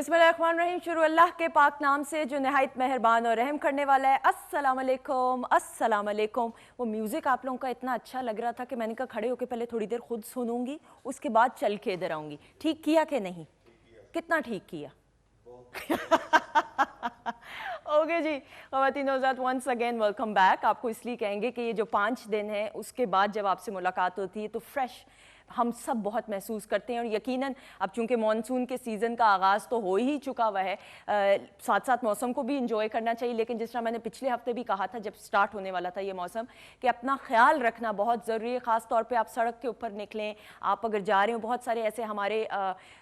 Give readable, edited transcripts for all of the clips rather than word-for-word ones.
बिस्मिल्लाहिर्रहमानिर्रहीम। शुरू अल्लाह के पाक नाम से जो नहायत मेहरबान और रहम करने वाला है। अस्सलाम वालेकुम, अस्सलाम वालेकुम। वो म्यूज़िक आप लोगों का इतना अच्छा लग रहा था कि मैंने कहा खड़े होकर पहले थोड़ी देर खुद सुनूंगी, उसके बाद चल के इधर आऊँगी। ठीक किया कि नहीं? कितना ठीक किया? ओके जी, ख़वातीन हज़रात, वंस अगेन वेलकम बैक। आपको इसलिए कहेंगे कि ये जो 5 दिन है उसके बाद जब आपसे मुलाकात होती है तो फ्रेश हम सब बहुत महसूस करते हैं। और यकीनन अब चूँकि मानसून के सीज़न का आगाज़ तो हो ही चुका हुआ है, साथ साथ मौसम को भी इंजॉय करना चाहिए। लेकिन जिस तरह मैंने पिछले हफ्ते भी कहा था जब स्टार्ट होने वाला था ये मौसम, कि अपना ख्याल रखना बहुत ज़रूरी है। ख़ास तौर पे आप सड़क के ऊपर निकलें, आप अगर जा रहे हो, बहुत सारे ऐसे हमारे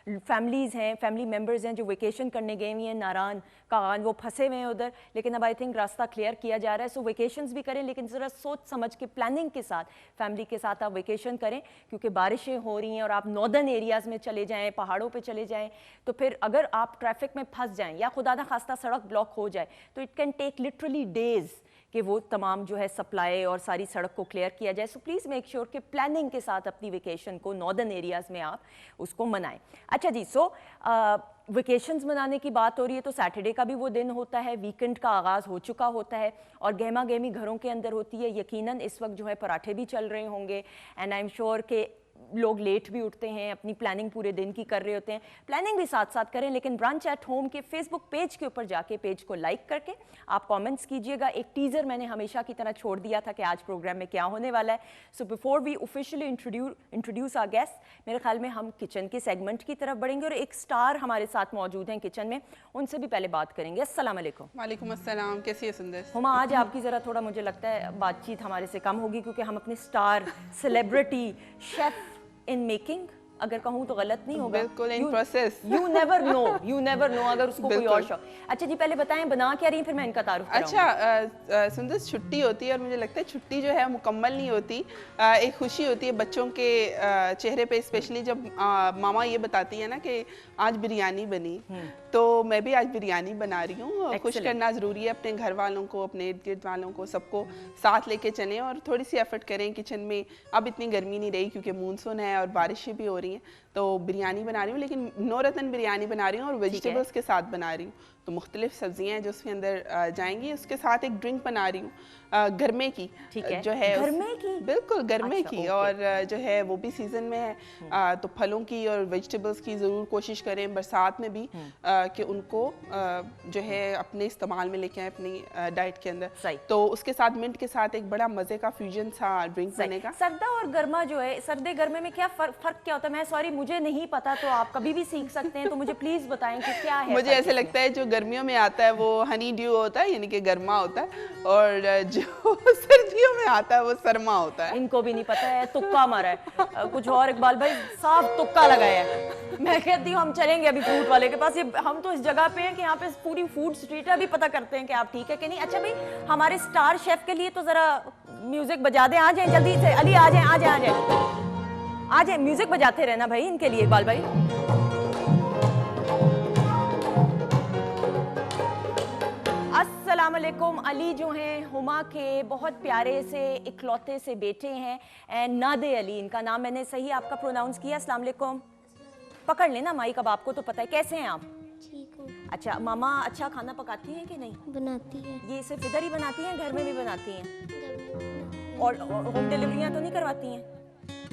फैमिलीज़ हैं, फैमिली मेम्बर्स हैं जो वेकेशन करने गए हुए हैं नारान कागान, वो फंसे हुए हैं उधर। लेकिन अब आई थिंक रास्ता क्लियर किया जा रहा है। सो वेकेशंस भी करें, लेकिन ज़रा सोच समझ के प्लानिंग के साथ फैमिली के साथ आप वेकेशन करें, क्योंकि बारिशें हो रही हैं और आप नॉर्दर्न एरियाज़ में चले जाएं, पहाड़ों पे चले जाएं, तो फिर अगर आप ट्रैफिक में फंस जाएं या खुदा ना खास्ता सड़क ब्लॉक हो जाए तो it can take literally days कि वो तमाम जो है सप्लाई और सारी सड़क को क्लियर किया जाए। सो प्लीज़ मेक श्योर कि प्लानिंग के साथ अपनी वेकेशन को नॉर्दर्न एरियाज़ में आप उसको मनाएं। अच्छा जी, सो वेकेशंस मनाने की बात हो रही है तो सैटरडे का भी वो दिन होता है, वीकेंड का आगाज़ हो चुका होता है और गहमा गहमी घरों के अंदर होती है। यकीनन इस वक्त जो है पराठे भी चल रहे होंगे एंड आई एम श्योर के लोग लेट भी उठते हैं, अपनी प्लानिंग पूरे दिन की कर रहे होते हैं। प्लानिंग भी साथ साथ करें, लेकिन ब्रंच एट होम के फेसबुक पेज के ऊपर जाके पेज को लाइक करके आप कमेंट्स कीजिएगा। एक टीज़र मैंने हमेशा की तरह छोड़ दिया था कि आज प्रोग्राम में क्या होने वाला है। So before we officially introduce our guest, मेरे ख्याल में हम किचन के सेगमेंट की तरफ बढ़ेंगे और एक स्टार हमारे साथ मौजूद हैं किचन में, उनसे भी पहले बात करेंगे। अस्सलाम वालेकुम। वालेकुम अस्सलाम, कैसी है सुंदर? हुमा, आज आपकी ज़रा थोड़ा मुझे लगता है बातचीत हमारे से कम होगी, क्योंकि हम अपने star celebrity chef in making, अगर कहूँ तो गलत नहीं होगा, बिल्कुल in process, you never know अगर उसको कोई और शौक। अच्छा जी, पहले बताएं बना क्या रही हैं, फिर मैं इनका तारुफ कराऊंगी। अच्छा सुंदर, छुट्टी होती है और मुझे लगता है छुट्टी जो है मुकम्मल नहीं होती। एक खुशी होती है बच्चों के चेहरे पे, स्पेशली जब मामा ये बताती है ना कि आज बिरयानी बनी, तो मैं भी आज बिरयानी बना रही हूँ। खुश करना ज़रूरी है अपने घर वालों को, अपने इर्द गिर्द वालों को, सबको साथ लेके चलें और थोड़ी सी एफर्ट करें किचन में। अब इतनी गर्मी नहीं रही क्योंकि मानसून है और बारिशें भी हो रही हैं, तो बिरयानी बना रही हूँ, लेकिन नौरतन बिरयानी बना रही हूँ और वेजिटेबल्स के साथ बना रही हूँ। तो मुख्तलिफ सब्जियाँ हैं जो उसके अंदर जाएंगी। उसके साथ एक ड्रिंक बना रही हूँ गरमे की, जो है गरमे की, बिल्कुल गरमे की, और जो है वो भी सीज़न में है। तो फलों की और वेजिटेबल्स की ज़रूर कोशिश करें बरसात में भी कि उनको जो है अपने इस्तेमाल में लेके आए अपनी डाइट के अंदर। तो उसके साथ मिंट के साथ एक बड़ा मज़े का फ्यूजन सा ड्रिंक बनेगा। सर्दा और गर्मा जो है, सर्दे गर्मे में क्या फ़र्क क्या होता है? मैं सॉरी, मुझे नहीं पता, तो आप कभी भी सीख सकते हैं, तो मुझे प्लीज़ बताएं कि क्या है। मुझे ऐसे लगता है जो गर्मियों में आता है वो हनी ड्यू होता है, यानी कि गर्मा होता है, और जो सर्दियों में आता है वो सरमा होता है। इनको भी नहीं पता है, तुक्का मारा है कुछ और। इकबाल भाई साफ तुक्का लगाया है। मैं कहती हूँ हम चलेंगे अभी फ्रूट वाले के पास। ये हम तो इस जगह पे हैं कि यहाँ पे पूरी फूड स्ट्रीट है, अभी पता करते हैं कि आप ठीक है कि नहीं। अच्छा भाई, हमारे स्टार शेफ के लिए तो जरा म्यूजिक बजा दें। आ जाए जल्दी से, अली आ जाए, आ जाए, आ जाए, आ जाए, म्यूजिक बजाते रहना भाई इनके लिए। इकबाल भाई, अस्सलाम वालेकुम। अली जो हैं हुमा के बहुत प्यारे से इकलौते से बेटे हैं, एंड नादे अली इनका नाम, मैंने सही आपका प्रोनाउंस किया? अस्सलाम वालेकुम। पकड़ लेना माइक, अब आपको तो पता है। कैसे हैं आप? ठीक हूँ। अच्छा, मामा अच्छा खाना पकाती हैं कि नहीं? बनाती है। ये सिर्फ इधर ही बनाती हैं, घर में भी बनाती हैं? घर में और होम डिलीवरियाँ तो नहीं करवाती हैं?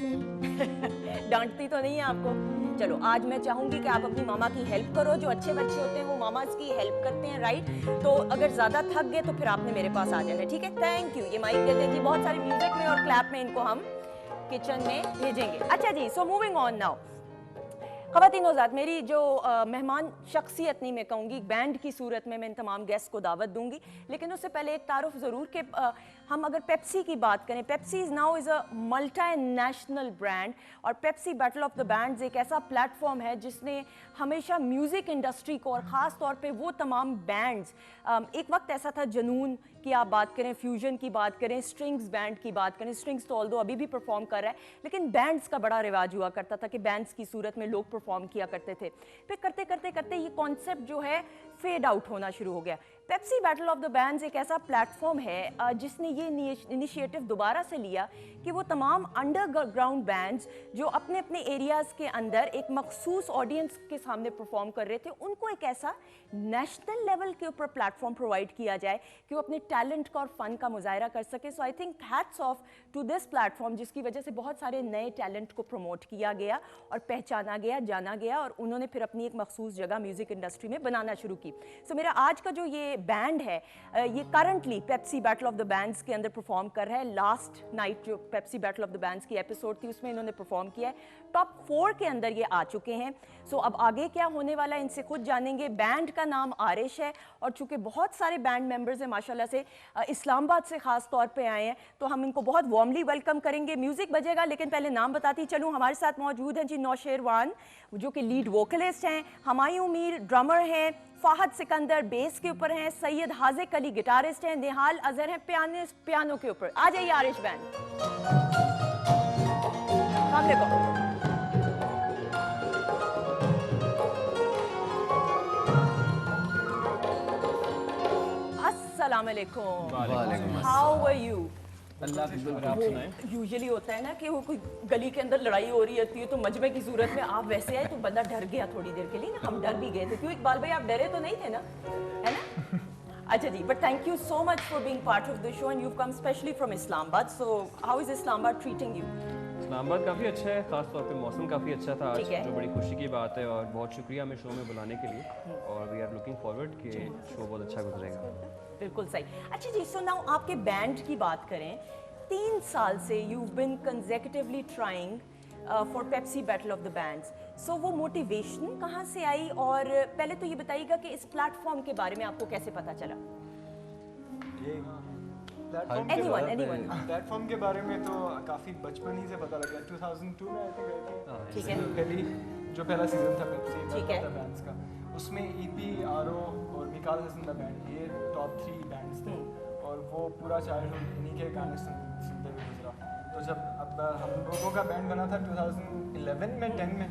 नहीं। डांटती तो नहीं है आपको? चलो, आज मैं चाहूंगी कि आप अपनी मामा की हेल्प करो। जो अच्छे बच्चे होते हैं वो मामा की हेल्प करते हैं, राइट? तो अगर ज्यादा थक गए तो फिर आपने मेरे पास आ जाना है, ठीक है? Thank you. ये माइक दे दें जी। बहुत सारी म्यूजिक में और क्लैप में इनको हम किचन में भेजेंगे। अच्छा जी, सो मूविंग ऑन नाउ। ख़वातीन हज़रात, मेरी जो मेहमान शख्सियत नहीं मैं कहूँगी, बैंड की सूरत में मैं इन तमाम गेस्ट को दावत दूंगी, लेकिन उससे पहले एक तारुफ ज़रूर कि हम अगर पेप्सी की बात करें, Pepsi is now is a multi national brand, और Pepsi battle of the bands एक ऐसा प्लेटफॉर्म है जिसने हमेशा म्यूज़िक इंडस्ट्री को, और ख़ास तौर पे वो तमाम बैंड्स, एक वक्त ऐसा था जनून की आप बात करें, फ्यूजन की बात करें, स्ट्रिंग्स बैंड की बात करें, स्ट्रिंग्स तो ऑल्दो अभी भी परफॉर्म कर रहा है, लेकिन बैंड्स का बड़ा रिवाज हुआ करता था कि बैंड्स की सूरत में लोग परफॉर्म किया करते थे। फिर करते करते करते ये कॉन्सेप्ट जो है फेड आउट होना शुरू हो गया। Pepsi battle of the bands एक ऐसा प्लेटफॉर्म है जिसने ये इनिशिएटिव दोबारा से लिया कि वो तमाम अंडरग्राउंड बैंड्स जो अपने अपने एरियाज़ के अंदर एक मखसूस ऑडियंस के सामने परफॉर्म कर रहे थे, उनको एक ऐसा नेशनल लेवल के ऊपर प्लेटफॉर्म प्रोवाइड किया जाए कि वो अपने टैलेंट का और फन का मुजाहरा कर सके। So I think hats off to this platform, जिसकी वजह से बहुत सारे नए टैलेंट को प्रमोट किया गया और पहचाना गया, जाना गया, और उन्होंने फिर अपनी एक मखसूस जगह म्यूज़िक इंडस्ट्री में बनाना शुरू की। सो मेरा आज का जो ये बैंड है ये currently Pepsi battle of the bands के अंदर परफॉर्म कर रहा है। लास्ट नाइट जो Pepsi battle of the bands की एपिसोड थी उसमें इन्होंने परफॉर्म किया है। टॉप 4 के अंदर ये आ चुके हैं। सो अब आगे क्या होने वाला है इनसे खुद जानेंगे। बैंड का नाम आरिश है और चूंकि बहुत सारे बैंड मेंबर्स हैं माशाल्लाह से, इस्लामाबाद से खास तौर पे आए हैं, तो हम इनको बहुत वार्मली वेलकम करेंगे। म्यूजिक बजेगा लेकिन पहले नाम बताती चलूँ। हमारे साथ मौजूद हैं जी नौशेरवान जो कि लीड वोकलिस्ट हैं, हमायूं मीर ड्रमर हैं, फाहद सिकंदर बेस के ऊपर हैं, सैयद हाजिक अली गिटारिस्ट हैं, निहाल अजहर हैं पियानो के ऊपर। आ जाइए आरिश बैंड। सामने को अस्सलाम वालेकुम। How are you? अल्लाह की शुक्र, आप सुनाएं। यूजुअली होता है ना कि वो कोई गली के अंदर लड़ाई हो रही होती है तो मजमे की सूरत में आप वैसे आए तो बंदा डर गया थोड़ी देर के लिए ना। हम डर भी गए थे। क्यों इकबाल भाई, आप डरे तो नहीं थे ना, है ना? अच्छा जी, but thank you so much for being part of the show and you come specially from Islamabad. So how is Islamabad treating you? Islamabad काफ़ी अच्छा है, खास तौर पे मौसम काफ़ी अच्छा था आज, ठीक है। जो बड़ी खुशी की बात है, और बहुत शुक्रिया हमें शो में बुलाने के लिए, और वी आर लुकिंग फॉरवर्ड कि शो बहुत अच्छा गुजरेगा। बिल्कुल सही। अच्छा जी, सो नाउ आपके बैंड की बात करें, 3 साल से you been consecutively trying for Pepsi battle of the bands. So वो मोटिवेशन कहाँ से आई, और पहले तो ये बताइएगा कि इस प्लेटफॉर्म के बारे में आपको कैसे पता चला? प्लेटफॉर्म के बारे में तो काफ़ी बचपन ही से पता लगा। 2002 में आई थिंक आई थी। ठीक है। जो पहला सीजन था पेप्सी ठीक है। बैंड्स का, उसमें ईपी, आरओ और मिकाल हसन द बैंड, ये टॉप 3 बैंड्स थे, और वो पूरा चाइल्डहुड इन्हीं के गाने सुनते हुए गुजरा। तो जब अब हम लोगों का बैंड बना था 2011 में 10 में,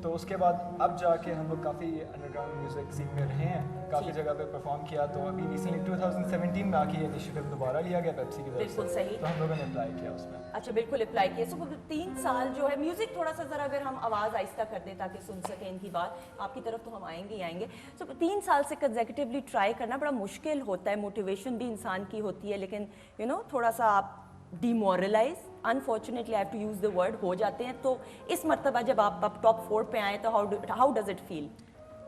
तो उसके बाद अब जाके हम लोग काफ़ी अंडरग्राउंड म्यूज़िक सीखते रहे हैं, काफ़ी जगह पे परफॉर्म किया। तो अभी रिसेंटली 2017 में आके इनिशिएटिव दोबारा लिया गया पेप्सी की तरफ से। बिल्कुल सही। तो हम लोगों ने अप्लाई किया उसमें। अच्छा, बिल्कुल अप्लाई किया। सो 3 साल जो है म्यूजिक थोड़ा सा ज़रा अगर हम आवाज़ आहिस्ता कर दें ताकि सुन सकें इनकी बात, आपकी तरफ तो हम आएंगे ही आएंगे। सो 3 साल से कंसेक्यूटिवली ट्राई करना बड़ा मुश्किल होता है, मोटिवेशन भी इंसान की होती है, लेकिन यू नो थोड़ा सा आप demoralize, unfortunately I have to use the word, हो जाते हैं। तो इस मर्तबा जब आप टॉप 4 पे आए तो हाउ डज इट फील?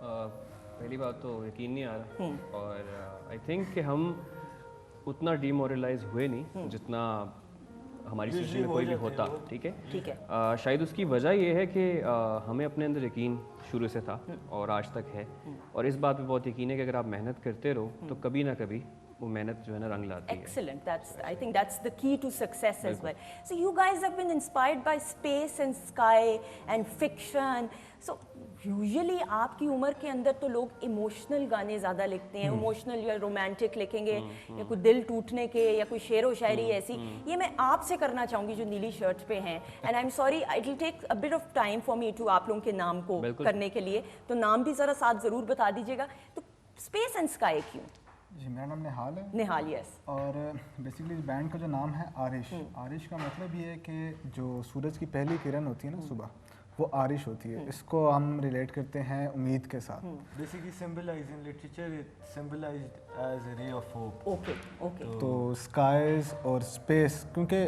पहली बात तो यकीन नहीं आ रहा, और आई थिंक कि हम उतना डिमोरलाइज हुए नहीं जितना हमारी सिचुएशन में कोई भी होता। ठीक है, ठीक है। शायद उसकी वजह ये है कि हमें अपने अंदर यकीन शुरू से था और आज तक है, और इस बात पे बहुत यकीन है कि अगर आप मेहनत करते रहो तो कभी ना कभी वो मेहनत जो है ना रंग लाती है। Excellent. I think that's the key to success as well. So you guys have been inspired by space and sky and fiction. So usually आपकी उम्र के अंदर तो लोग इमोशनल गाने ज़्यादा लिखते हैं, इमोशनल या रोमांटिक लिखेंगे, या कोई दिल टूटने के, या कोई शेर व शायरी ऐसी। ये मैं आपसे करना चाहूँगी जो नीली शर्ट पे हैं, and I am sorry it will take a bit of time for me to आप लोगों के नाम को करने के लिए, तो नाम भी ज़रा साथ ज़रूर बता दीजिएगा। तो स्पेस एंड स्काई क्यों? जी, मेरा नाम निहाल है। निहाल, यस। और बेसिकली इस बैंड का जो नाम है आरिश, आरिश का मतलब ये है कि जो सूरज की पहली किरण होती है ना सुबह, वो आरिश होती है। इसको हम रिलेट करते हैं उम्मीद के साथ। Basically symbolize in literature, it symbolized as a ray of hope. Okay okay. तो स्काइज और स्पेस, क्योंकि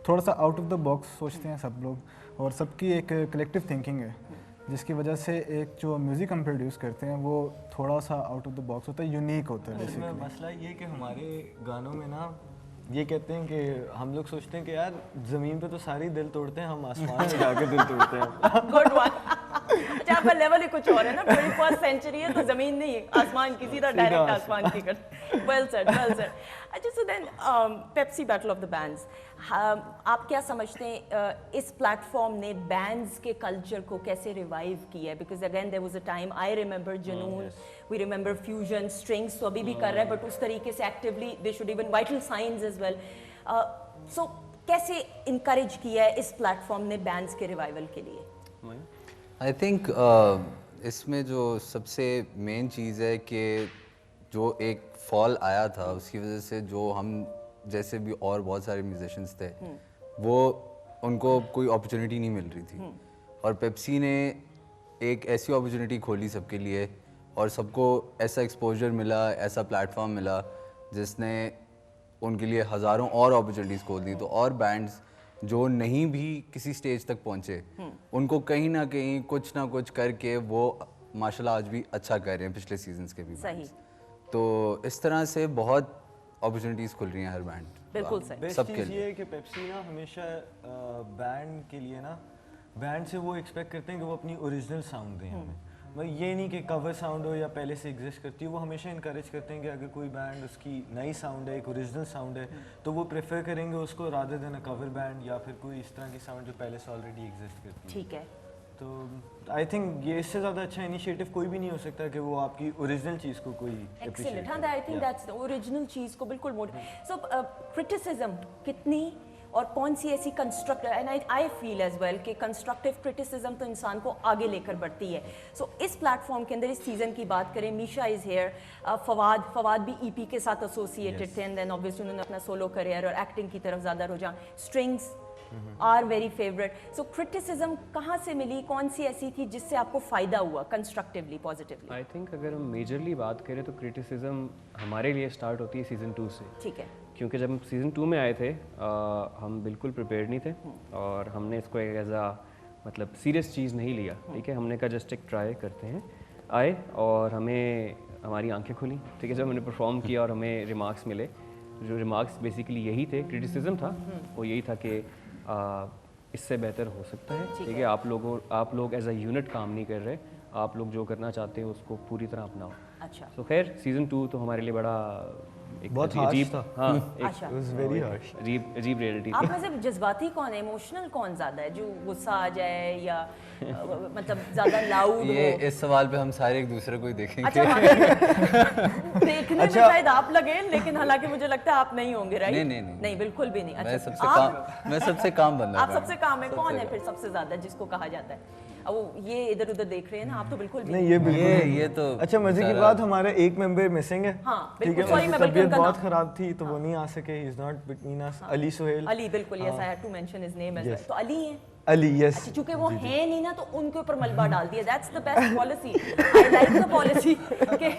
थोड़ा सा आउट ऑफ द बॉक्स सोचते हैं सब लोग, और सबकी एक कलेक्टिव थिंकिंग है, जिसकी वजह से एक जो म्यूज़िक हम प्रोड्यूस करते हैं वो थोड़ा सा आउट ऑफ द बॉक्स होता है, यूनिक होता है। इसमें मसला ये कि हमारे गानों में ना ये कहते हैं कि हम लोग सोचते हैं कि यार ज़मीन पे तो सारी दिल तोड़ते हैं, हम आसमान में जाके दिल तोड़ते हैं। Good one. अच्छा, आपका लेवल ही कुछ और है ना, 21st सेंचुरी है तो जमीन नहीं आसमान की, सीधा डायरेक्ट आसमान की कर। Well said, well said. अच्छा, so then Pepsi battle of the bands, आप क्या समझते हैं इस प्लेटफॉर्म ने बैंड्स के कल्चर को कैसे रिवाइव किया है? Because again there was a time, I remember Junoon, we remember Fusion, Strings तो अभी भी कर रहे हैं, बट उस तरीके से actively they should even vital science as well. So कैसे इनकरेज किया है इस प्लेटफॉर्म ने बैंड्स के रिवाइवल के लिए? I think इसमें जो सबसे मेन चीज़ है कि जो एक फॉल आया था उसकी वजह से जो हम जैसे भी और बहुत सारे म्यूजिशियंस थे वो उनको कोई अपॉर्चुनिटी नहीं मिल रही थी और पेप्सी ने एक ऐसी अपॉर्चुनिटी खोली सबके लिए और सबको ऐसा एक्सपोजर मिला, ऐसा प्लेटफॉर्म मिला जिसने उनके लिए हज़ारों और अपॉर्चुनिटीज़ खोल दी। तो और बैंड्स जो नहीं भी किसी स्टेज तक पहुँचे उनको कहीं ना कुछ करके वो माशाल्लाह आज भी अच्छा कर रहे हैं, पिछले सीजन्स के भी सही। bands। तो इस तरह से बहुत अपॉर्चुनिटीज़ खुल रही हैं हर बैंड बिल्कुल सही। बेस्ट सबके चीज़ लिए। ये है कि पेप्सी ना हमेशा बैंड के लिए ना बैंड से वो एक्सपेक्ट करते हैं कि वो अपनी ओरिजिनल साउंड दें हमें। मतलब ये नहीं कि कवर साउंड हो या पहले से एग्जिस्ट करती है, वो हमेशा इनकरेज करते हैं कि अगर कोई बैंड उसकी नई साउंड है, एक ओरिजिनल साउंड है, तो वो प्रेफर करेंगे उसको रादर देन अ कवर बैंड या फिर कोई इस तरह की साउंड जो पहले से ऑलरेडी एग्जिस्ट करती है। ठीक है। तो आई थिंक ये इससे ज़्यादा अच्छा इनिशिएटिव कोई भी नहीं हो सकता कि वो आपकी ओरिजिनल चीज़ को कोई एक्सीलेंट। हाँ, I think that's the original चीज को बिल्कुल मोड। सो क्रिटिसिज्म कितनी और कौन सी ऐसी constructive, and I feel as well कि कंस्ट्रक्टिव क्रिटिसिज्म तो इंसान को आगे लेकर बढ़ती है। सो इस प्लेटफॉर्म के अंदर इस सीजन की बात करें, मीशा इज हेयर, फवाद भी ईपी के साथ एसोसिएटेड थे एंड देन ऑब्वियसली उन्होंने अपना सोलो करियर और एक्टिंग की तरफ ज़्यादा रुझान, Strings are very favourite. So criticism कहाँ से मिली, कौन सी ऐसी थी जिससे आपको फ़ायदा हुआ कंस्ट्रक्टिवली, पॉजिटिवली? आई थिंक अगर हम मेजरली बात करें तो क्रिटिसिज्म हमारे लिए स्टार्ट होती है सीज़न 2 से। ठीक है। क्योंकि जब हम सीज़न 2 में आए थे हम बिल्कुल प्रिपेयर्ड नहीं थे और हमने इसको एक एज आ मतलब सीरियस चीज़ नहीं लिया। ठीक है, हमने कहा जस्ट एक ट्राई करते हैं। आए और हमें हमारी आंखें खुली। ठीक है, जब हमने परफॉर्म किया और हमें रिमार्क्स मिले, जो रिमार्क्स बेसिकली यही थे, क्रिटिसिज्म था, वो यही था कि इससे बेहतर हो सकता है। ठीक है, आप लोग एज अ यूनिट काम नहीं कर रहे, आप लोग जो करना चाहते हो उसको पूरी तरह अपनाओ। अच्छा। तो खैर सीज़न 2 तो हमारे लिए बड़ा एक बहुत अजीब harsh था। हाँ अच्छा। It was very harsh। अजीब रियलिटी आप थी। में से जज्बाती कौन है, इमोशनल कौन ज़्यादा है, जो गुस्सा आ जाए या मतलब ज़्यादा लाउड ये हो? इस सवाल पे हम सारे एक दूसरे को ही देखेंगे। अच्छा, देखने में शायद आप लगे, लेकिन हालांकि मुझे लगता है आप नहीं होंगे, राइट? नहीं। बिल्कुल भी नहीं। मैं अच्छा, सबसे काम बंदा आप हूँ। सबसे काम है। कौन है फिर सबसे ज्यादा जिसको कहा जाता है? अब वो ये इधर उधर देख रहे हैं ना, आप तो बिल्कुल भी नहीं ये बिल्कुल ये तो अच्छा मजे की बात, हमारा एक मेंबर मिसिंग है। हाँ, ठीक है, बिल्कुल। Sorry, मैं उसकी बल्कि तबीयत उनका बहुत नाम- खराब थी तो वो नहीं आ सके। He is not between us. Ali Suhail. Ali, बिल्कुल। Yes, I had to mention his name as well. तो अली है। अली, यस। अच्छा, चूंकि वो हैं नहीं ना तो उनके ऊपर मलबा डाल दिया। That's the best policy. I like the policy के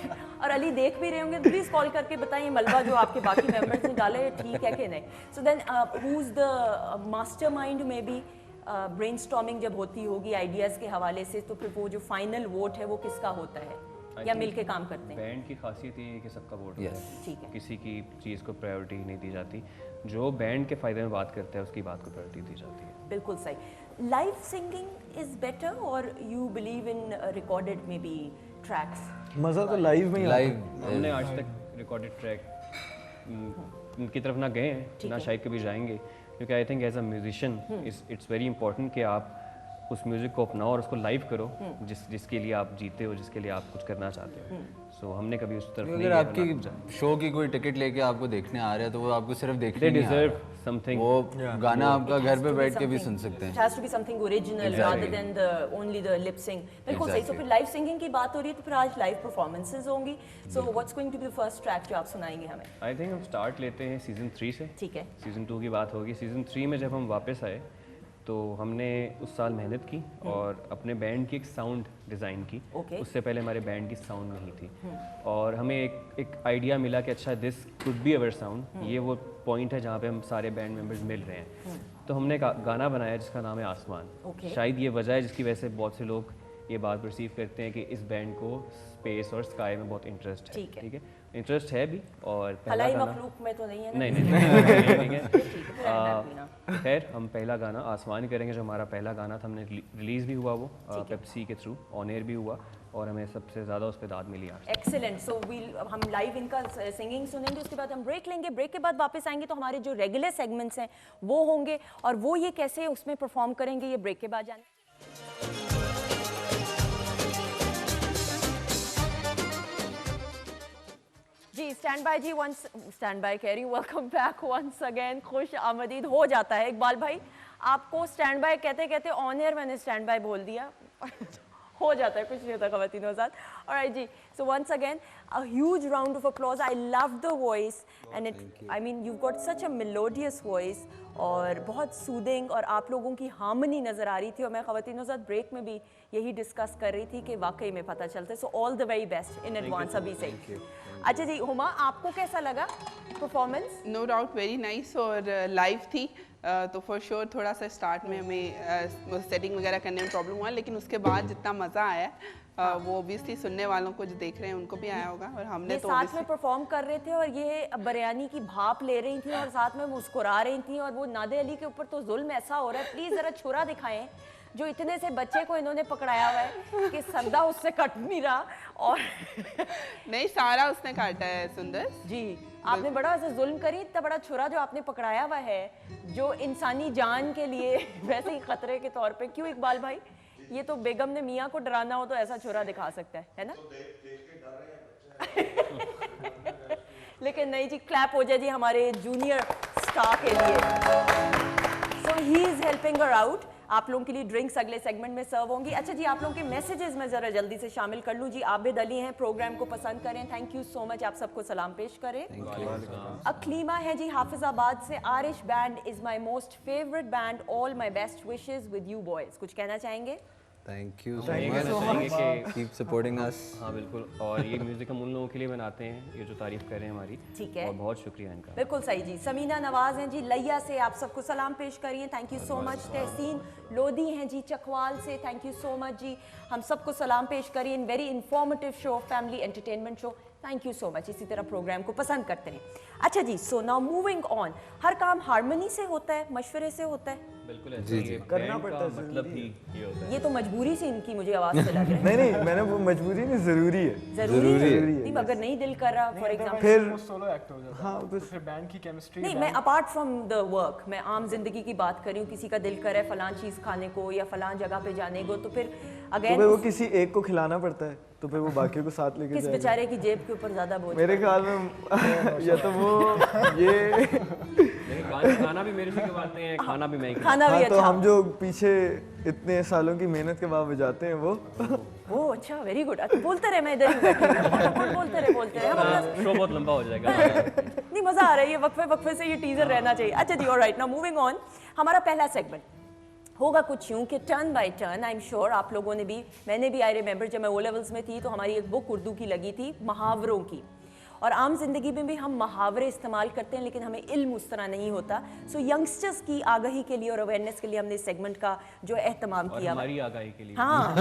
और अली देख भी रहे होंगे, प्लीज कॉल करके बताइए मलबा जो आपके बाकी मेंबर्स ने डाले ठीक है कि नहीं। So then who is the mastermind, maybe brainstorming जब होती होगी आइडियाज के हवाले से, तो फिर वो जो फाइनल वोट है वो किसका होता है या मिलके काम करते हैं? बैंड की खासियत ये है कि सबका वोट होता है। ठीक है। किसी की चीज़ को प्रायोरिटी नहीं दी जाती। जो बैंड के फ़ायदे में बात करता है उसकी बात को प्रायोरिटी दी जाती है। बिल्कुल सही। लाइव सिंगिंग इज बेटर और you believe in recorded may be tracks? मजा तो लाइव में ही आता है। लाइव हमने आज तक रिकॉर्डेड ट्रैक की तरफ ना गए हैं, ना शायद कभी जाएंगे, क्योंकि I think as a musician it's very important कि आप उस म्यूज़िक को अपनाओ और उसको लाइव करो जिसके लिए आप जीते हो, जिसके लिए आप कुछ करना चाहते हो। सो हमने कभी उस तरफ नहीं अगर गया, आपकी ना कुछ। शो की कोई टिकट लेके आपको देखने आ रहा है तो वो आपको सिर्फ They देखने नहीं आ deserve रहा। something. वो गाना आपका घर पे बैठ के भी सुन सकते It हैं। has to be something original Exactly. rather than the only the lip sync. बिल्कुल सही। तो Exactly. फिर लाइव सिंगिंग की बात हो रही है तो फिर आज लाइव परफॉर्मेंसेस होंगी। So what's going to be the first track जो आप सुनाएंगे हमें? आई थिंक हम स्टार्ट लेते हैं सीज़न 3 से। ठीक है। सीज़न 2 की बात होगी। सीज़न 3 में जब हम वापस आए तो हमने उस साल मेहनत की और अपने बैंड की एक साउंड डिज़ाइन की। Okay. उससे पहले हमारे बैंड की साउंड नहीं थी और हमें एक आइडिया मिला कि अच्छा this could be our sound. ये वो पॉइंट है जहाँ पे हम सारे बैंड मेंबर्स मिल रहे हैं। तो हमने गाना बनाया जिसका नाम है आसमान। Okay. शायद ये वजह है जिसकी वजह से बहुत से लोग ये बात परसीव करते हैं कि इस बैंड को स्पेस और स्काई में बहुत इंटरेस्ट है। ठीक है। इंटरेस्ट है भी। और पहला हलाई गाना मखलूक में तो नहीं है ना? नहीं ठीक है। ठीक है, फिर end up लेना। खैर हम पहला गाना आसमान करेंगे जो हमारा पहला गाना था। हमने रिलीज़ भी हुआ वो पेप्सी के थ्रू, ऑन एयर भी हुआ और हमें सबसे ज़्यादा उस पर दाद मिली आज। एक्सीलेंट। सो हम लाइव इनका सिंगिंग सुनेंगे, उसके बाद हम ब्रेक लेंगे। ब्रेक के बाद वापस आएंगे तो हमारे जो रेगुलर सेगमेंट्स हैं वो होंगे और वो ये कैसे उसमें परफॉर्म करेंगे ये ब्रेक के बाद जाने। जी स्टैंड बाय जी, वंस स्टैंड बाय कह रही हूँ, वेलकम बैक वंस अगेन। खुश आमदीद हो जाता है इकबाल भाई, आपको स्टैंड बाय कहते कहते ऑन एयर मैंने स्टैंड बाय बोल दिया। हो जाता है, कुछ नहीं होता ख़वातीनों के साथ. Alright ji, so once again a huge round of applause. I love the voice and it, I mean you've got such a melodious voice और बहुत सूदिंग, और आप लोगों की हार्मनी नज़र आ रही थी, और मैं ख़वातीनों के साथ ब्रेक में भी यही डिस्कस कर रही थी कि वाकई में पता चलता है. So all the very best in advance अभी से. अच्छा जी हुमा, आपको कैसा लगा performance? No doubt very nice, और लाइव थी तो फॉर श्योर थोड़ा सा स्टार्ट में हमें सेटिंग वगैरह करने में प्रॉब्लम हुआ, लेकिन उसके बाद जितना मज़ा आया वो ऑब्वियसली सुनने वालों को जो देख रहे हैं उनको भी आया होगा. और हमने ये तो साथ में परफॉर्म कर रहे थे और ये बिरयानी की भाप ले रही थी और साथ में मुस्कुरा रही थी, और वो नादे अली के ऊपर तो जुल्म ऐसा हो रहा है. प्लीज जरा छुरा दिखाएं जो इतने से बच्चे को इन्होंने पकड़ाया हुआ है कि सरदा उससे कट नहीं रहा. और नहीं, सारा उसने काटा है सुंदर जी, आपने बड़ा ऐसे जुल्म करी, इतना बड़ा छुरा जो आपने पकड़ाया हुआ है जो इंसानी जान के लिए वैसे ही खतरे के तौर पे. क्यों इकबाल भाई, ये तो बेगम ने मियाँ को डराना हो तो ऐसा छुरा दिखा सकता है ना? लेकिन नहीं जी, क्लैप हो जाए जी हमारे जूनियर स्टार के लिए. So he is helping her out. आप लोगों के लिए ड्रिंक्स अगले सेगमेंट में सर्व होंगी. अच्छा जी, आप लोगों के मैसेजेस में ज़रा जल्दी से शामिल कर लूँ जी. आबिद अली हैं, प्रोग्राम को पसंद करें, थैंक यू सो मच, आप सबको सलाम पेश करें. अक्लीमा है जी हाफिजाबाद से, Aarish band is my most favourite band, all my best wishes with you boys. कुछ कहना चाहेंगे? थैंक यू कहना चाहेंगे कि कीप सपोर्टिंग अस. हाँ बिल्कुल, और ये म्यूज़िक हम उन लोगों के लिए बनाते हैं ये जो तारीफ़ कर रहे हैं हमारी. ठीक है, और बहुत शुक्रिया इनका. बिल्कुल सही जी. समीना नवाज हैं जी लैया से, आप सबको सलाम पेश करिए, थैंक यू सो मच. तहसीन लोधी हैं जी चकवाल से, थैंक यू सो मच जी, हम सबको सलाम पेश करिए. In very informative show, family entertainment show, thank you so much. इसी तरह प्रोग्राम को पसंद करते हैं. अच्छा जी, सो नाउ मूविंग ऑन. हर काम हारमोनी से होता है, मशवरे से होता है? बिल्कुल ऐसे ही करना पड़ता है, मतलब ही ये होता है. ये तो मजबूरी से इनकी मुझे आवाज़ से लग रहा है. नहीं मैंने वो मजबूरी नहीं, ज़रूरी है. जरूरी नहीं, अगर नहीं दिल कर रहा फॉर एग्जाम्पल फिर सोलो एक्ट हो जाता है. तो फिर बैंड की केमिस्ट्री. नहीं, मैं अपार्ट फ्रॉम द वर्क, मैं आम जिंदगी की बात कर रही हूँ. किसी का दिल करे फलां चीज़ खाने को या फलां जगह पे जाने को, तो फिर अगेन वो किसी एक को खिलाना पड़ता है, तो फिर वो बाकियों को साथ लेके किस जाएगा. बेचारे की जेब के ऊपर ज्यादा बोझ मेरे ख्याल में या तो वो ये खाना भी मेरे से खिलाते हैं, खाना भी मैं खाना भी तो अच्छा. हम जो पीछे इतने सालों की मेहनत के बाद बजाते हैं वो. ओह अच्छा, वेरी गुड. बोलते रहे, मैं इधर ही बैठी हूँ. बोलते रहे हम अपना शो बहुत लंबा हो जाएगा. नहीं, मजा आ रहा है, ये वक्फे से ये टीजर रहना चाहिए. अच्छा जी, ऑलराइट, नाउ मूविंग ऑन. हमारा पहला सेगमेंट होगा कुछ यूँ कि turn by turn. I am sure आप लोगों ने भी, मैंने भी, आई रिमेंबर जब मैं ओ लेवल्स में थी तो हमारी एक बुक उर्दू की लगी थी मुहावरों की, और आम जिंदगी में भी हम मुहावरे इस्तेमाल करते हैं लेकिन हमें इल्म उस तरह नहीं होता. सो यंगस्टर्स की आगाही के लिए और अवेयरनेस के लिए हमने इस सेगमेंट का जो एहतमाम और किया. हमारी आगाही के लिए हाँ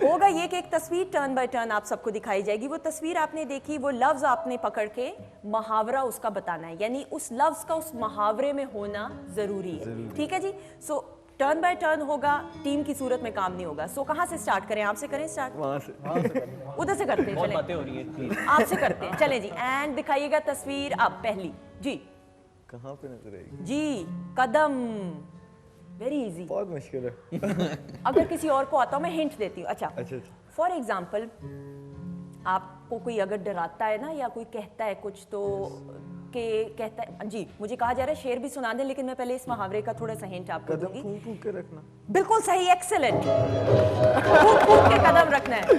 होगा ये कि एक तस्वीर टर्न बाय टर्न आप सबको दिखाई जाएगी. वो तस्वीर आपने देखी, वो लफ्ज आपने पकड़ के मुहावरा उसका बताना है, यानी उस लफ्ज का उस मुहावरे में होना जरूरी है. ठीक है जी. सो टर्न बाय टर्न होगा, टीम की सूरत में काम नहीं होगा. सो कहाँ से स्टार्ट करें? आपसे करें स्टार्ट? वहाँ से उधर से करते हैं, बहुत चलें बातें हो रही हैं प्लीज. आपसे करते हैं, चलें जी. एंड दिखाइएगा तस्वीर अब पहली जी. कहाँ पे नजर आएगी? जी कदम, वेरी इजी. बहुत मुश्किल है. अगर किसी और को आता हो मैं हिंट देती हूँ. अच्छा, अच्छा. फॉर एग्जाम्पल आपको कोई अगर डराता है ना या कोई कहता है कुछ, तो के कहता है जी, मुझे कहा जा रहा है शेर भी सुना दें, लेकिन मैं पहले इस मुहावरे का थोड़ा सा हिंट आपको कदम दूंगी. फूंक फूंक के रखना. बिल्कुल सही, एक्सेलेंट. फूंक के कदम रखना है,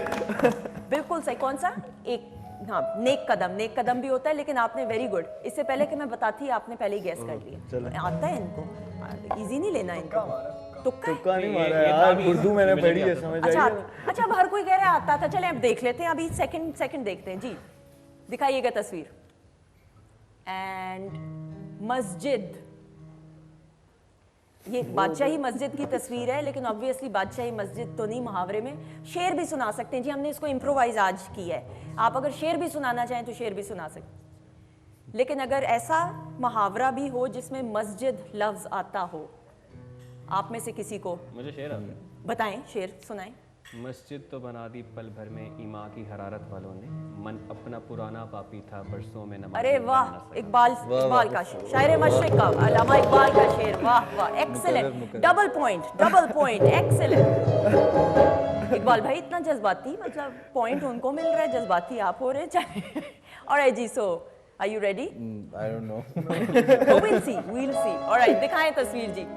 बिल्कुल सही. कौन सा? एक, हाँ, नेक कदम. नेक कदम भी होता है, लेकिन आपने वेरी गुड, इससे पहले कि मैं बताती आपने पहले ही गैस कर लिया. आता है इनको, इजी नहीं लेना इनको. तुक्का नहीं मारा यार, उर्दू मैंने पढ़ी है, समझ आई. अच्छा, अब हर कोई कह रहा है आता था. चले अब देख लेते हैं, अभी सेकंड देखते हैं जी. दिखाइएगा तस्वीर. एंड मस्जिद, ये बादशाही मस्जिद की तस्वीर है, लेकिन ऑब्वियसली बादशाही मस्जिद तो नहीं. मुहावरे में शेर भी सुना सकते हैं जी, हमने इसको इम्प्रोवाइज आज की है. आप अगर शेर भी सुनाना चाहें तो शेर भी सुना सकते हैं, लेकिन अगर ऐसा मुहावरा भी हो जिसमें मस्जिद लफ्ज आता हो, आप में से किसी को मुझे शेर आता है. बताएं, शेर सुनाएं. मस्जिद तो बना दी पल भर में ईमा की हरारत वालों ने, मन अपना पुराना पापी था बरसों में नमाज़. अरे वाह, इकबाल का शायर मशरिक का अल्लामा इकबाल का शेर. वाह वाह, excellent. Double point, excellent. Iqbal भाई इतना जज्बाती, मतलब पॉइंट उनको मिल रहा है, जज्बाती आप हो रहे हैं. चलिए, ऑलराइट जी. So are you ready? I don't know. Will see. Alright, दिखाएं तस्वीर जी.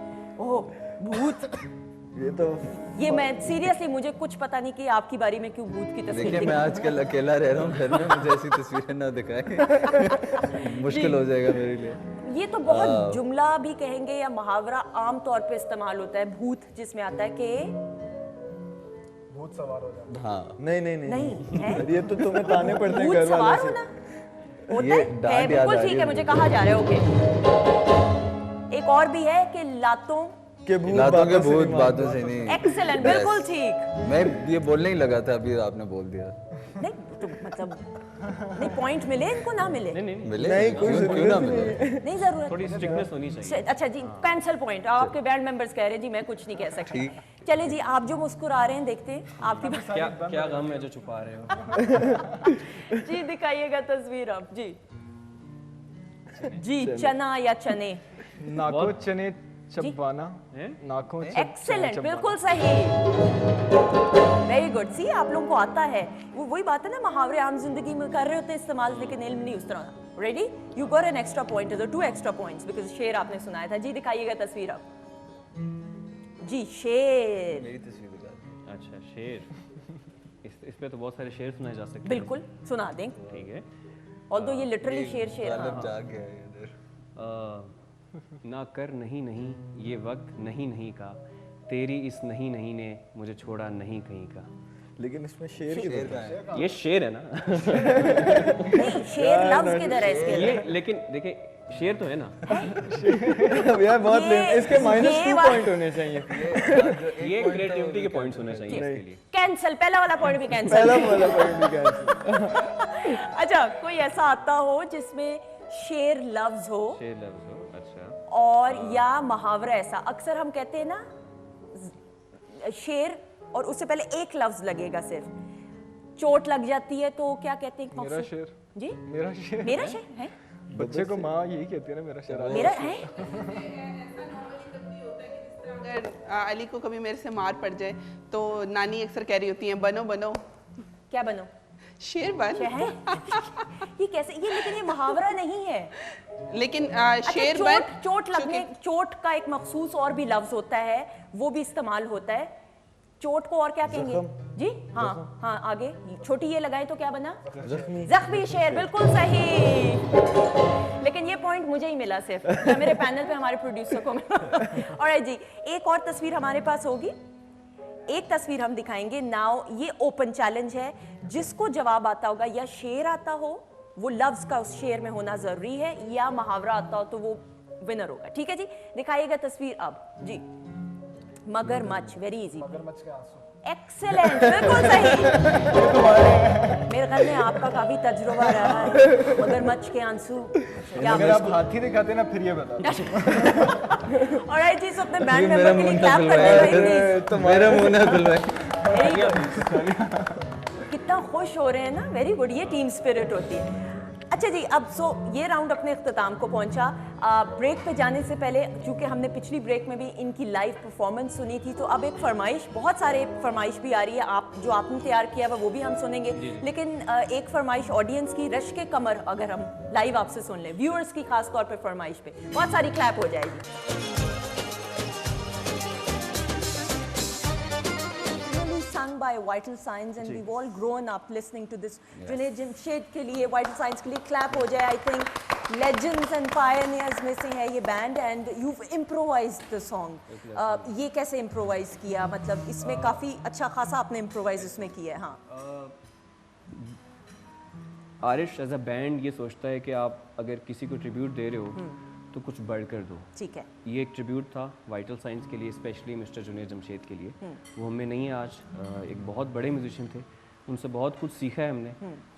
ओह भूत, ये तो ये मैं सीरियसली, मुझे कुछ पता नहीं कि आपकी बारी में क्यों भूत की तस्वीर देखिए मैं दिखी। आजकल अकेला रह रहा हूँ घर में, मुझे ऐसी तस्वीरें ना दिखाएं मुश्किल हो जाएगा मेरे लिए। ये तो बहुत जुमला भी कहेंगे या मुहावरा आम तौर पे इस्तेमाल होता है, भूत, जिसमें आता है कि भूत सवार हो जाता हाँ नहीं नहीं नहीं नहीं है, ये तो तुम्हें ताने पड़ते हैं भूत घर सवार वालों होना से। होता ये है, डांट याद बिल्कुल आ रही ठीक है, है मुझे मुझे। कहा जा रहा है। ओके, एक और भी है कि लातों के भूत लातों के बातों से भूत नहीं बातों से नहीं। एक्सेलेंट, बिल्कुल ठीक। मैं ये बोलने ही लगा था, अभी आपने बोल दिया। नहीं तो मतलब नहीं, पॉइंट मिले इनको, ना मिले नहीं नहीं मिले नहीं, कोई क्यों ना मिले? नहीं जरूरत। थोड़ी स्ट्रिक्टनेस होनी चाहिए। अच्छा जी, कैंसल पॉइंट। आपके बैंड मेंबर्स कह रहे हैं जी, मैं कुछ नहीं कह सकती। चलिए जी, आप जो मुस्कुरा रहे हैं, देखते हैं आपकी क्या क्या गम है जो छुपा रहे हो? जी दिखाइएगा तस्वीर आप जी। जी, चना या चने। नाको चने चबाना हैं? नाको एक्सेलेंट, बिल्कुल सही, वेरी गुड। सी, आप लोगों को आता है। वो वही बात है ना, मुहावरे आम जिंदगी में कर रहे होते हैं इस्तेमाल, लेकिन इल्म नहीं उस तरह। Ready, you got an extra point, 2 extra points, because शेर आपने सुनाया था। जी दिखाइएगा तस्वीर आप। जी, शेर। मेरी तस्वीर दिखा दो। अच्छा, शेर। इस पे तो बहुत सारे शेर सुनाए जा सकते हैं। बिल्कुल सुना दें, ठीक है। ऑल्दो ये लिटरली शेर गालिब हाँ। जाग गया है इधर। ना कर नहीं नहीं ये वक्त नहीं नहीं का, तेरी इस नहीं नहीं ने मुझे छोड़ा नहीं कहीं का। लेकिन इसमें शेर की शेर का है। ये शेर है ना? नहीं, शेर लफ्ज किधर है इसके ये लेकिन देखिए, शेर तो है ना। यार बहुत ये- lame। इसके -2 ये पॉइंट होने चाहिए। ये क्रिएटिविटी के पॉइंट्स होने चाहिए इसके लिए। कैंसल, पहला वाला पॉइंट भी कैंसल। पहला वाला पॉइंट भी cancel। अच्छा, कोई ऐसा आता हो जिसमें शेर लफ्ज हो शेर लफ्ज हो, अच्छा। और या मुहावरा ऐसा, अक्सर हम कहते हैं ना शेर और उससे पहले एक लफ्ज लगेगा सिर्फ, चोट लग जाती है तो क्या कहते हैं? मेरा शेर, जी, मेरा शेर। मेरा शेर है, बच्चे को माँ यही कहती है ना, मेरा शेर। मेरा है। अगर अली को कभी मेरे से मार पड़ जाए तो नानी अक्सर कह रही होती हैं, बनो बनो क्या बनो? शेर बन। है ये कैसे? ये लेकिन ये मुहावरा नहीं है। लेकिन अच्छा, शेर बन चोट लगने, चोट का एक मखसूस और भी लफ्ज होता है, वो भी इस्तेमाल होता है। चोट को और क्या कहेंगे जी? हाँ हाँ, आगे छोटी ये लगाए तो क्या बना? जख्मी शेर, बिल्कुल सही। लेकिन ये पॉइंट मुझे ही मिला सिर्फ, या मेरे पैनल पे हमारे प्रोड्यूसर को मिला। और जी, एक और तस्वीर हमारे पास होगी, एक तस्वीर हम दिखाएंगे नाउ। ये ओपन चैलेंज है, जिसको जवाब आता होगा, या शेर आता हो, वो लफ्ज का उस शेर में होना जरूरी है, या मुहावरा आता हो तो वो विनर होगा। ठीक है जी, दिखाइएगा तस्वीर अब जी। मगरमच्छ, वेरी इजी। मगरमच्छ के आंसू। एक्सेलेंट, बिल्कुल सही। मेरे ख्याल में आपका काफी तजुर्बा रहा है। मगरमच्छ के आंसू क्या? अगर आप हाथी दिखाते ना फिर ये बता दो। ऑलराइट जी, सब अपने बैंड मेरा मेंबर के लिए मुंह क्लैप ना कर दें खुलवाए, भाई। मेरा मुंह ना खुलवाए। कितना खुश हो रहे हैं ना, वेरी गुड, ये टीम स्पिरिट होती है। अच्छा जी, अब ये राउंड अपने इख्तिताम को पहुंचा। ब्रेक पे जाने से पहले, क्योंकि हमने पिछली ब्रेक में भी इनकी लाइव परफॉर्मेंस सुनी थी, तो अब एक फरमाइश, बहुत सारे फरमाइश भी आ रही है, आप जो आपने तैयार किया है वो भी हम सुनेंगे, लेकिन एक फरमाइश ऑडियंस की, रश के कमर, अगर हम लाइव आपसे सुन लें, व्यूअर्स की खास तौर पर फरमाइश पे, बहुत सारी क्लैप हो जाएगी। Sung by Vital Signs and we've all grown up listening to this. Junaid Jamshed के लिए, Vital Signs के लिए clap हो जाए। I think legends and pioneers में से है ये band and you've improvised the song. ये कैसे improvise किया? मतलब इसमें काफ़ी अच्छा खासा आपने improvise इसमें किया है। हाँ, आरिश एज अ बैंड ये सोचता है कि आप अगर किसी को ट्रिब्यूट दे रहे हो तो कुछ बढ़कर दो। ठीक है। ये एक ट्रिब्यूट था वाइटल साइंस के लिए, स्पेशली मिस्टर जुनैद जमशेद के लिए। वो हमें नहीं है आज, एक बहुत बड़े म्यूजिशियन थे, उनसे बहुत कुछ सीखा है हमने।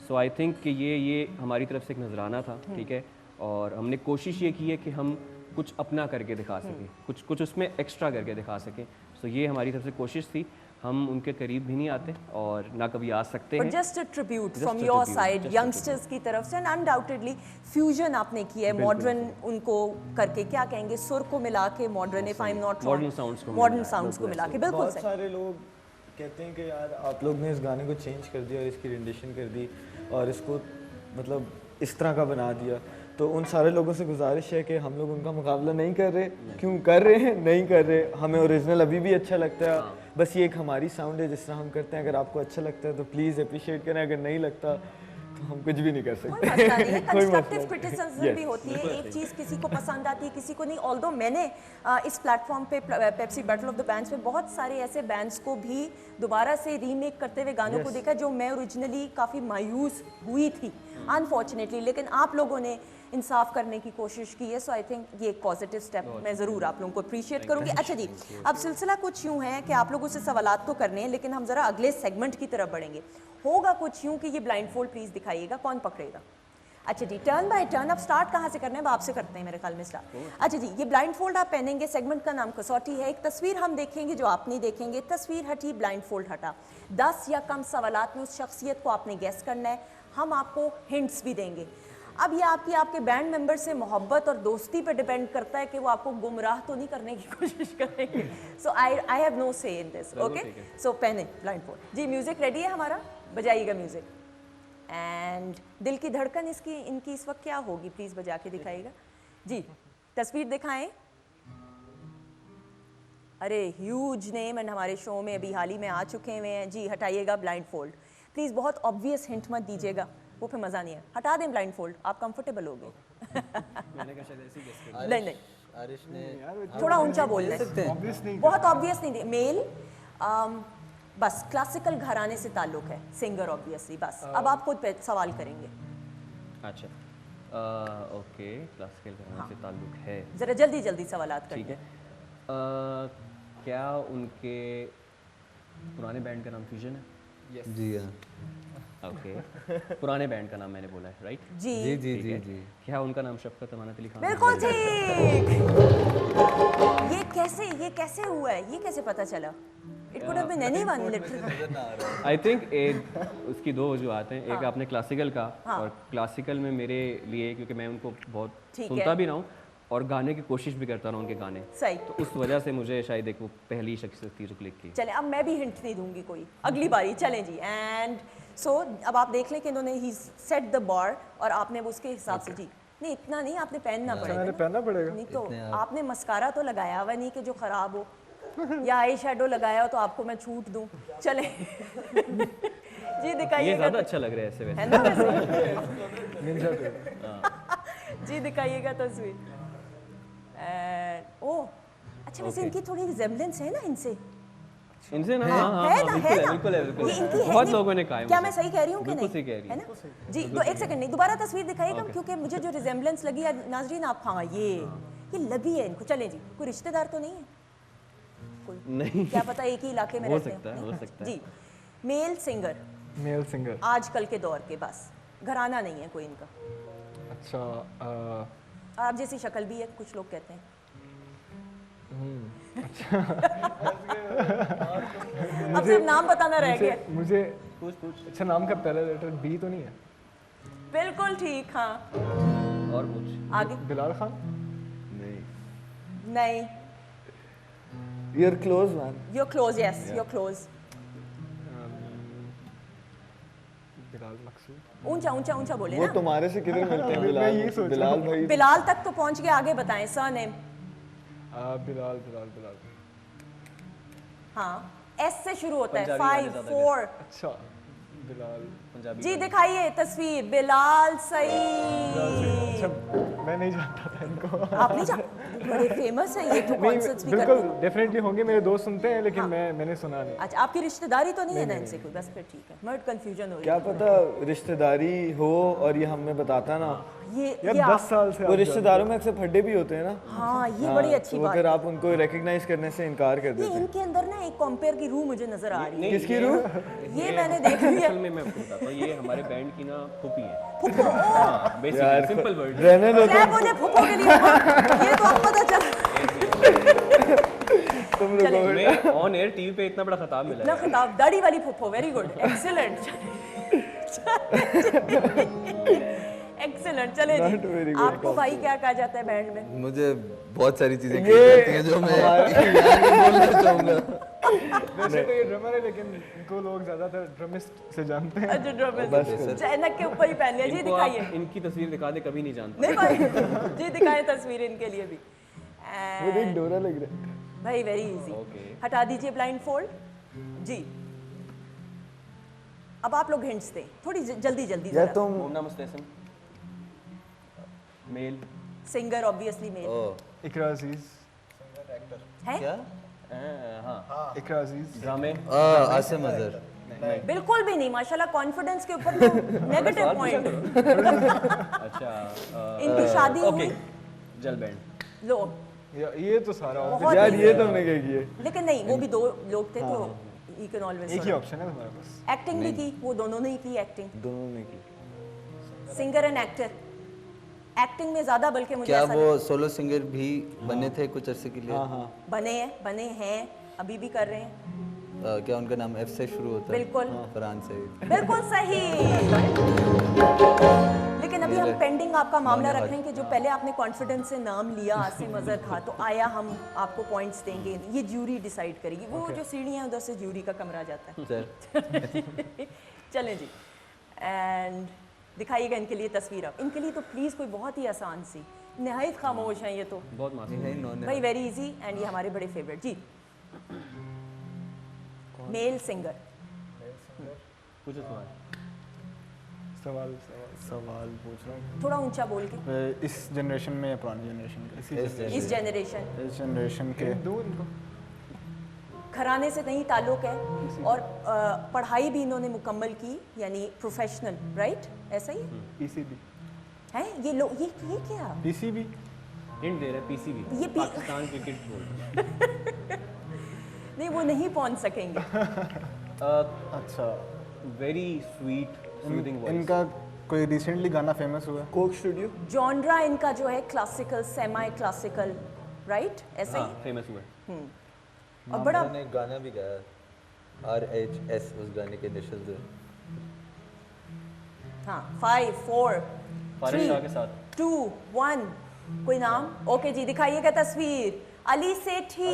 सो आई थिंक कि ये हमारी तरफ से एक नजराना था, ठीक है, और हमने कोशिश ये की है कि हम कुछ अपना करके दिखा सकें, कुछ उसमें एक्स्ट्रा करके दिखा सकें। सो ये हमारी तरफ से कोशिश थी। हम उनके करीब भी नहीं आते और ना कभी आ सकते हैं। Just a tribute Just from a your tribute, side, just a youngsters की तरफ से, एंड अनडाउटेडली फ्यूजन आपने किया है, मॉडर्न उनको करके, क्या कहेंगे, सुर को मिला के modern, if I am not Modern sounds को मॉडर्न मिला के, साउंड्स को मिला के, बिल्कुल बहुत सही। सारे लोग कहते हैं कि यार आप लोग ने इस गाने को चेंज कर दिया और इसकी रेंडिशन कर दी और इसको मतलब इस तरह का बना दिया, तो उन सारे लोगों से गुजारिश है कि हम लोग उनका मुकाबला नहीं कर रहे, क्यों कर रहे हैं, नहीं कर रहे, हमें ओरिजिनल अभी भी अच्छा लगता है, बस ये एक हमारी साउंड है जिस तरह हम करते हैं। अगर आपको अच्छा लगता है तो प्लीज़ अप्रिशिएट करें, अगर नहीं लगता तो हम कुछ भी नहीं कर कोई सकते। मसला नहीं है, कोई मसला कंस्ट्रक्टिव नहीं। Criticism Yes. भी होती है। एक चीज़ किसी को पसंद आती है, किसी को नहीं। ऑल्दो मैंने इस प्लेटफॉर्म पे Pepsi battle of the bands पे बहुत सारे ऐसे बैंड्स को भी दोबारा से रीमेक करते हुए गानों को देखा जो मैं ओरिजिनली काफ़ी मायूस हुई थी अनफॉर्चुनेटली, लेकिन आप लोगों ने इंसाफ करने की कोशिश की है। सो आई थिंक ये एक पॉजिटिव स्टेप मैं ज़रूर आप लोगों को अप्रिशिएट करूँगी। अच्छा जी, अब सिलसिला कुछ यूँ है कि आप लोगों से सवालात तो करने हैं, लेकिन हम ज़रा अगले सेगमेंट की तरफ बढ़ेंगे। होगा कुछ यूँ कि ये ब्लाइंड फोल्ड प्लीज़ दिखाइएगा, कौन पकड़ेगा? अच्छा जी, टर्न बाय टर्न। अब स्टार्ट कहाँ से करना है? अब आपसे करते हैं मेरे ख्याल में स्टार्ट। अच्छा जी, ये ब्लाइंड फोल्ड आप पहनेंगे, सेगमेंट का नाम कसौटी है। एक तस्वीर हम देखेंगे जो आप नहीं देखेंगे। तस्वीर हटी, ब्लाइंड फोल्ड हटा। 10 या कम सवालात में उस शख्सियत को आपने गेस करना है। हम आपको हिंट्स भी देंगे। अब ये आपके बैंड मेंबर से मोहब्बत और दोस्ती पे डिपेंड करता है कि वो आपको गुमराह तो नहीं करने की कोशिश करेंगे। सो आई हैव नो से इन दिस। ओके, सो पहने ब्लाइंड फोल्ड जी। म्यूजिक रेडी है हमारा, बजाइएगा म्यूजिक। एंड दिल की धड़कन इनकी इस वक्त क्या होगी, प्लीज बजा के दिखाइएगा जी। तस्वीर दिखाएं। अरे ह्यूज नेम एंड हमारे शो में अभी हाल ही में आ चुके हुए हैं जी। हटाइएगा ब्लाइंड फोल्ड प्लीज। बहुत ऑब्वियस हिंट मत दीजिएगा, वो फिर मजा नहीं है। हटा दें ब्लाइंड फोल्ड, आप कंफर्टेबल हो गए। नहीं नहीं, आरिश ने थोड़ा ऊंचा बोल लें। बहुत ऑब्वियस नहीं, मेल बस क्लासिकल घराने से ताल्लुक है, सिंगर ऑब्वियसली। बस अब आप खुद पे सवाल करेंगे। अच्छा, ओके, क्लासिकल गाने से ताल्लुक है। जरा जल्दी जल्दी सवालात ठीक करिए। है। क्या उनके पुराने बैंड का नाम फ्यूजन है? जी हाँ। ओके, पुराने बैंड का नाम मैंने बोला है, राइट? जी जी जी ठीक जी है। जी। क्या उनका नाम शफ़क़त अमानत अली खान है? बिल्कुल ठीक। ये कैसे हुआ है, ये कैसे पता चला? It could have been anyone literally. I think एक उसकी दो वजूहत हैं। एक आपने क्लासिकल का, और क्लासिकल में मेरे लिए, क्योंकि मैं उनको बहुत ठीक सुनता है। भी रहा हूँ और गाने की कोशिश भी करता रहा उनके गाने, सही। तो उस वजह से मुझे शायद एक वो पहली शख्सियत थी जो क्लिक की। चले, अब मैं भी हिंट नहीं दूंगी कोई, अगली बारी। चलें जी। एंड सो अब आप देख लें कि इन्होंने ही सेट द बार और आपने वो उसके हिसाब से जी। नहीं इतना नहीं, आपने पहनना पड़ेगा। मैंने पहनना पड़ेगा। नहीं तो आपने मस्कारा तो लगाया हुआ नहीं कि जो खराब हो, या आई शेडो लगाया हो तो आपको मैं छूट दूं। चले जी, ये दिखाइएगा ज़्यादा अच्छा लग रहा है ऐसे है वैसे। ना वैसे? जी दिखाइएगा तस्वीर। ओह अच्छा, वैसे इनकी थोड़ी रिजेम्बलेंस है ना इनसे। इनसे ना, हाँ, हाँ है हाँ, ना, बिल्कुल है है, ना। बिल्कुल है, बिल्कुल ये इनकी है। है, बहुत नहीं, लोगों ने कहा है क्या मुझे। मैं सही कह रही हूँ कि बिल्कुल नहीं? सही कह रही है हैं। ना जी। तो एक सेकंड नहीं, दोबारा तस्वीर दिखाइएगा क्योंकि मुझे जो रिजेम्बलेंस लगी है नाजरीन, आप हाँ ये लगी है इनको। चलें जी, कोई रिश्तेदार तो नहीं है? कोई नहीं, क्या पता एक ही इलाके में हो रहते सकता है, हैं। हो सकता है। जी, मेल सिंगर मेल सिंगर। आजकल के दौर के, बस घराना नहीं है कोई इनका। अच्छा, आप जैसी शक्ल भी है, कुछ लोग कहते हैं। अब सिर्फ नाम बताना रह गया। मुझे अच्छा, नाम का पहला लेटर बी तो नहीं है? बिल्कुल ठीक, हाँ। और कुछ आगे बिलाल खान। नहीं। You're close, man. You're close, yes, you're close. Bilal मकसूद। ऊंचा ऊंचा ऊंचा बोले वो ना। तुम्हारे से किधर मिलते हैं मैं बिलाल? यही सोच रहा बिलाल हूँ। भाई। बिलाल तक तो पहुंच गए, आगे बताएं सरनेम। बिलाल बिलाल बिलाल। हाँ, एस से शुरू होता है। पंजाबी गाने 5 ज़्यादा 4 अच्छा, बिलाल। पंजाबी जी दिखाइए तस्वीर। बिलाल सही। अच्छा, मैं नहीं जानता था इनको। आप नहीं जानते? बड़े फेमस है ये तो, कॉन्सर्ट्स भी करते बिल्कुल हैं। डेफिनेटली होंगे, मेरे दोस्त सुनते हैं, लेकिन मैंने सुना नहीं। अच्छा, आपकी रिश्तेदारी तो नहीं है ना इनसे कोई? बस फिर ठीक है, मर्ड कंफ्यूजन हो रही क्या है। पता रिश्तेदारी हो और ये हमें बताता ना। यार ये 10 साल से वो आप रिश्तेदारों में अक्सर फड्डे भी होते हैं ना। हाँ, ये बड़ी अच्छी तो बात फिर है। आप उनको रिकग्नाइज करने से इनकार कर ये देते हैं। इनके अंदर ना एक कॉम्पेयर की रूह मुझे नजर आ रही है। किसकी रूह? ये मैंने देख ली है। असल में मैं बताता हूँ, ये हमारे बैंड की ना फूफी है। फुप्पो, ओह, हाँ, बेसिकली सिंपल वर्ड। रहने दो क्या बोले फुप्पो के लिए? ये तो अब पता चला। तुम लोगों को। मैं ऑन एयर टीवी पे इतना बड़ा खिताब मिला ना है। खिताब, दाढ़ी वाली फुप्पो, वेरी गुड, एक्सीलेंट। एक्सीलेंट। चले Not very जी, good आपको भाई क्या कहा जाता है बैंड में? मुझे बहुत सारी चीजें ये कही जाती हैं जो मैं यहाँ नहीं बोलना चाहूंगा। वैसे तो ये ड्रमर है लेकिन इनको लोग ज़्यादातर ड्रमिस्ट से जानते हैं। अच्छा ड्रम चैनक के ऊपर ही पहन लिया जी इनको आप दिखाइए इनकी तस्वीर दिखा दे, कभी नहीं जानते। नहीं भाई जी दिखाएं तस्वीर इनके लिए भी वो देख डोरा लग रहा है। भाई वेरी इजी Okay. हटा दीजिए ब्लाइंड फोल्ड जी। अब आप लोग हिंट्स दें थोड़ी जल्दी जल्दी यार जरा। तुम मोमना मुस्तैसिम, मेल, सिंगर ऑब्वियसली मेल ओ इकरा अजीज, है क्या हाँ, इकरा अजीज, ड्रामे, आसिम अजहर। बिल्कुल भी नहीं माशाल्लाह कॉन्फिडेंस के ऊपर तो नेगेटिव पॉइंट। अच्छा इनकी शादी ओके, हुई जल बैंड, लो ये तो सारा बहुत यार easy ये है। तो हमने क्या किए। लेकिन नहीं वो भी दो लोग थे तो you can always एक ही sort ऑप्शन है तुम्हारे पास। of- एक्टिंग भी की वो दोनों ने ही की एक्टिंग दोनों ने की। सिंगर एंड एक्टर एक्टिंग में ज्यादा बल्कि मुझे क्या ऐसा वो सोलो सिंगर भी बने थे कुछ अरसे के लिए? हाँ हाँ बने हैं अभी भी कर रहे हैं क्या उनका नाम एफ से शुरू होता है? बिल्कुल। फरहान से। बिल्कुल सही। लेकिन अभी हम पेंडिंग आपका मामला रख रहे हैं कि जो पहले आपने कॉन्फिडेंस से नाम लिया आसिम अजहर था तो आया हम आपको पॉइंट्स देंगे ये ज्यूरी डिसाइड करेगी वो जो सीढ़ियाँ हैं उधर से ज्यूरी का कमरा जाता है सर चलें जी एंड दिखाइएगा इनके लिए तस्वीर अब इनके लिए तो प्लीज़ कोई बहुत ही आसान सी नहायत खामोश हैं ये तो बहुत मासूम। नहीं नॉन भाई वेरी इजी एंड ये हमारे बड़े फेवरेट जी मेल सिंगर पूछो सवाल। सवाल पूछ रहा हूँ थोड़ा ऊंचा बोल के इस जनरेशन में या पुरानी जनरेशन के? इस जनरेशन इस जनरेशन के घराने से नहीं ताल्लुक है और पढ़ाई भी इन्होंने मुकम्मल की यानी प्रोफेशनल राइट ऐसा ही पीसीबी, है ये लोग ये क्या पीसीबी हिंट दे रहे हैं, पीसीबी, ये पाकिस्तान क्रिकेट बोर्ड। नहीं वो नहीं पहुंच सकेंगे अच्छा वेरी स्वीट सूदिंग वॉइस। इनका कोई रिसेंटली गाना फेमस हुआ है? Coke studio. जॉनरा इनका जो है क्लासिकल सेमी क्लासिकल राइट ऐसा हाँ ही फेमस हुआ है। और बड़ा ने गाना भी गाया RHS उस गाने के इनिशियल्स है। हाँ 5 4 फारिश शाह के 3 साथ 2 1 कोई नाम ओके जी दिखाइएगा तस्वीर अली सेठी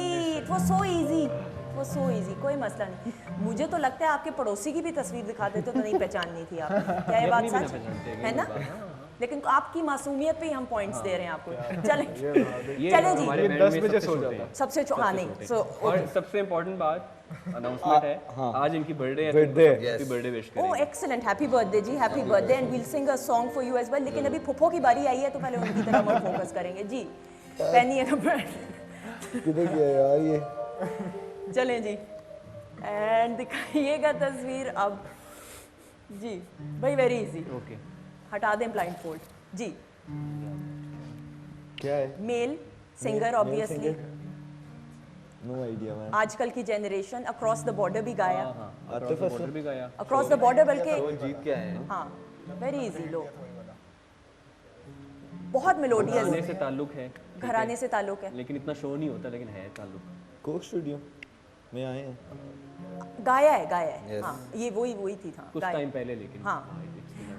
वो सो इजी कोई मसला नहीं मुझे तो लगता है आपके पड़ोसी की भी तस्वीर दिखा देते तो नहीं पहचाननी थी आप क्या ये बात अपनी भी ना सच पहचानते हैं, है ना लेकिन आपकी मासूमियत पे ही हम पॉइंट्स दे रहे हैं आपको चलें चलें जी हमारे ये बैंड 10 में बजे सबसे सो छोटे जाता हैं। सबसे हाँ नहीं सो और सबसे इम्पोर्टेंट बात अनाउंसमेंट है आज इनकी बर्थडे है। Birthday। हैप्पी बर्थडे विश ओ करेंगे। एक्सीलेंट हैप्पी बर्थडे जी happy birthday and we'll sing a song for you as well लेकिन अभी फुफ्फो की बारी आई है तो पहले उनकी तरफ हम फोकस करेंगे जी पहनिएगा ब्रांड किधर गया यार ये? चलें जी एंड दिखाइएगा तस्वीर अब जी भाई वेरी इजी ओके हटा दें ब्लाइंड फोल्ड जी क्या है? Male singer obviously no idea man. आजकल की जनरेशन अक्रॉस द बॉर्डर भी गाया हाँ आतिफ बॉर्डर असलम। भी गाया। अक्रॉस द बॉर्डर बल्कि जीत के आए हैं। हाँ वेरी इजी लो बहुत मेलोडियस घराने से ताल्लुक है, घराने से ताल्लुक है लेकिन इतना शो नहीं होता, लेकिन है ताल्लुक। कोक स्टूडियो में आए हैं। गाया है Yes. हाँ ये वही थी था कुछ गाया टाइम पहले लेकिन हाँ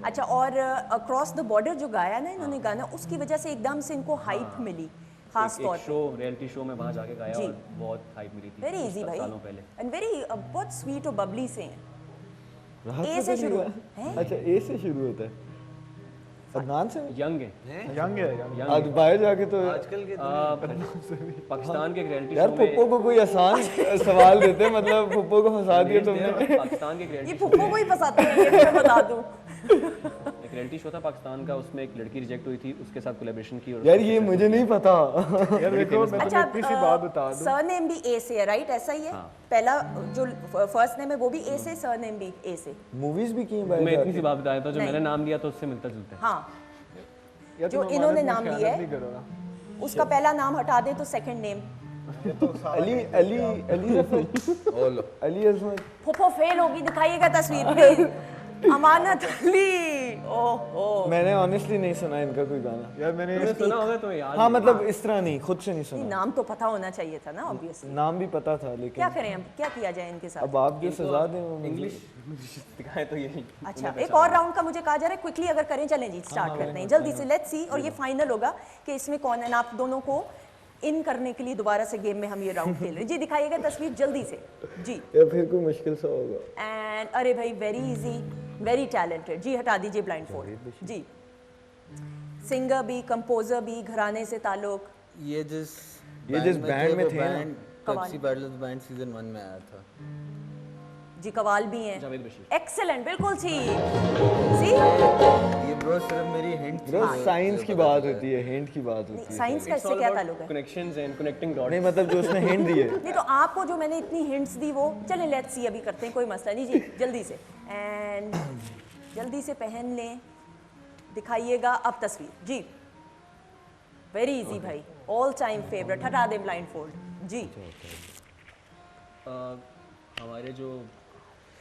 अच्छा और अक्रॉस द बॉर्डर जो गाया ना इन्होंने गाना उसकी वजह से एकदम से इनको हाइप मिली खास तौर एक पे शो रियलिटी शो में वहाँ जाके गाया जी। और बहुत हाइप मिली थी वेरी कुछ इजी भाई सालों पहले। एंड वेरी बहुत स्वीट और बबली से हैं राहत ए से फतेह शुरू अली है अच्छा ए से शुरू होता है। अदनान से यंग है, यंग है यंग। आज बाहर जाके तो आजकल के पाकिस्तान के एक रियलिटी यार शो में पुप्पो को कोई आसान सवाल देते मतलब पुप्पो को फंसा दिया तुमने। पाकिस्तान के एक ये रियलिटी फुफ्फो को ही फंसाते हैं ये मैं बता दूं एक रियलिटी शो था पाकिस्तान का, उसमें एक लड़की रिजेक्ट हुई थी, उसके साथ कोलैबोरेशन की और यार ये मुझे नहीं पता। यार देखो मैं अच्छा तुम्हें इतनी सी बात बता दूं। सरनेम भी ए से है राइट ऐसा ही है पहला जो फर्स्ट नेम है वो भी ए से सरनेम भी ए से मूवीज भी की हैं मैं बाहर इतनी सी बात बताया था, जो नहीं। मैंने नाम लिया तो उससे मिलता जुलता है। हाँ यार जो तुम इन्होंने हमारे नाम में लिया ख्याल है नहीं करो ना। उसका पहला नाम हटा दे तो सेकंड नेम अली अली अली रफी ओलो अली अजमत। फुफ्फो फेल होगी दिखाइएगा तस्वीर प्लीज अमानत अली ओहो मैंने ऑनेस्टली नहीं सुना इनका कोई गाना। यार मैंने तुमने सुना होगा तो याद हाँ मतलब इस तरह नहीं, खुद से नहीं नहीं, सुना। नाम तो पता होना चाहिए था ना ऑब्वियसली नाम भी पता था क्या लेकिन करें हम क्या किया जाए इनके साथ अब आप जो सजा दें वो मुझे- इंग्लिश दिखाए तो यही। अच्छा एक और राउंड का मुझे कहा जा रहा है क्विकली अगर करें चलें जी स्टार्ट करते हैं जल्दी से लेट्स सी और ये फाइनल होगा कि इसमें कौन है आप दोनों को इन करने के लिए दोबारा से गेम में हम ये राउंड खेल रहे हैं। जी दिखाइएगा तस्वीर जल्दी से जी। या फिर कोई मुश्किल सा होगा। एंड अरे भाई वेरी इजी, वेरी टैलेंटेड। जी हटा दीजिए ब्लाइंड फोल्ड। जी सिंगर भी, कंपोजर भी, घराने से ताल्लुक। ये जिस बैंड में थे ना, band Pepsi battle of the band season 1 में आया था। जी कवाल भी हैं। जावेद बशीर। एक्सेलेंट, बिल्कुल ठीक। सी ये ब्रो सिर्फ मेरी हिंट ब्रो साइंस की बात होती है, हिंट की बात होती है। साइंस का इससे क्या ताल्लुक है? Connections and connecting dots. नहीं मतलब जो उसने हिंट दी है। नहीं तो आपको जो मैंने इतनी हिंट्स दी वो चलें लेट्स सी, अभी करते हैं, कोई मसला नहीं जी। जल्दी से एंड जल्दी से पहन लें, दिखाइएगा अब तस्वीर जी। वेरी इजी भाई, ऑल टाइम फेवरेट। हटा दें ब्लाइंड फोल्ड जी। हमारे जो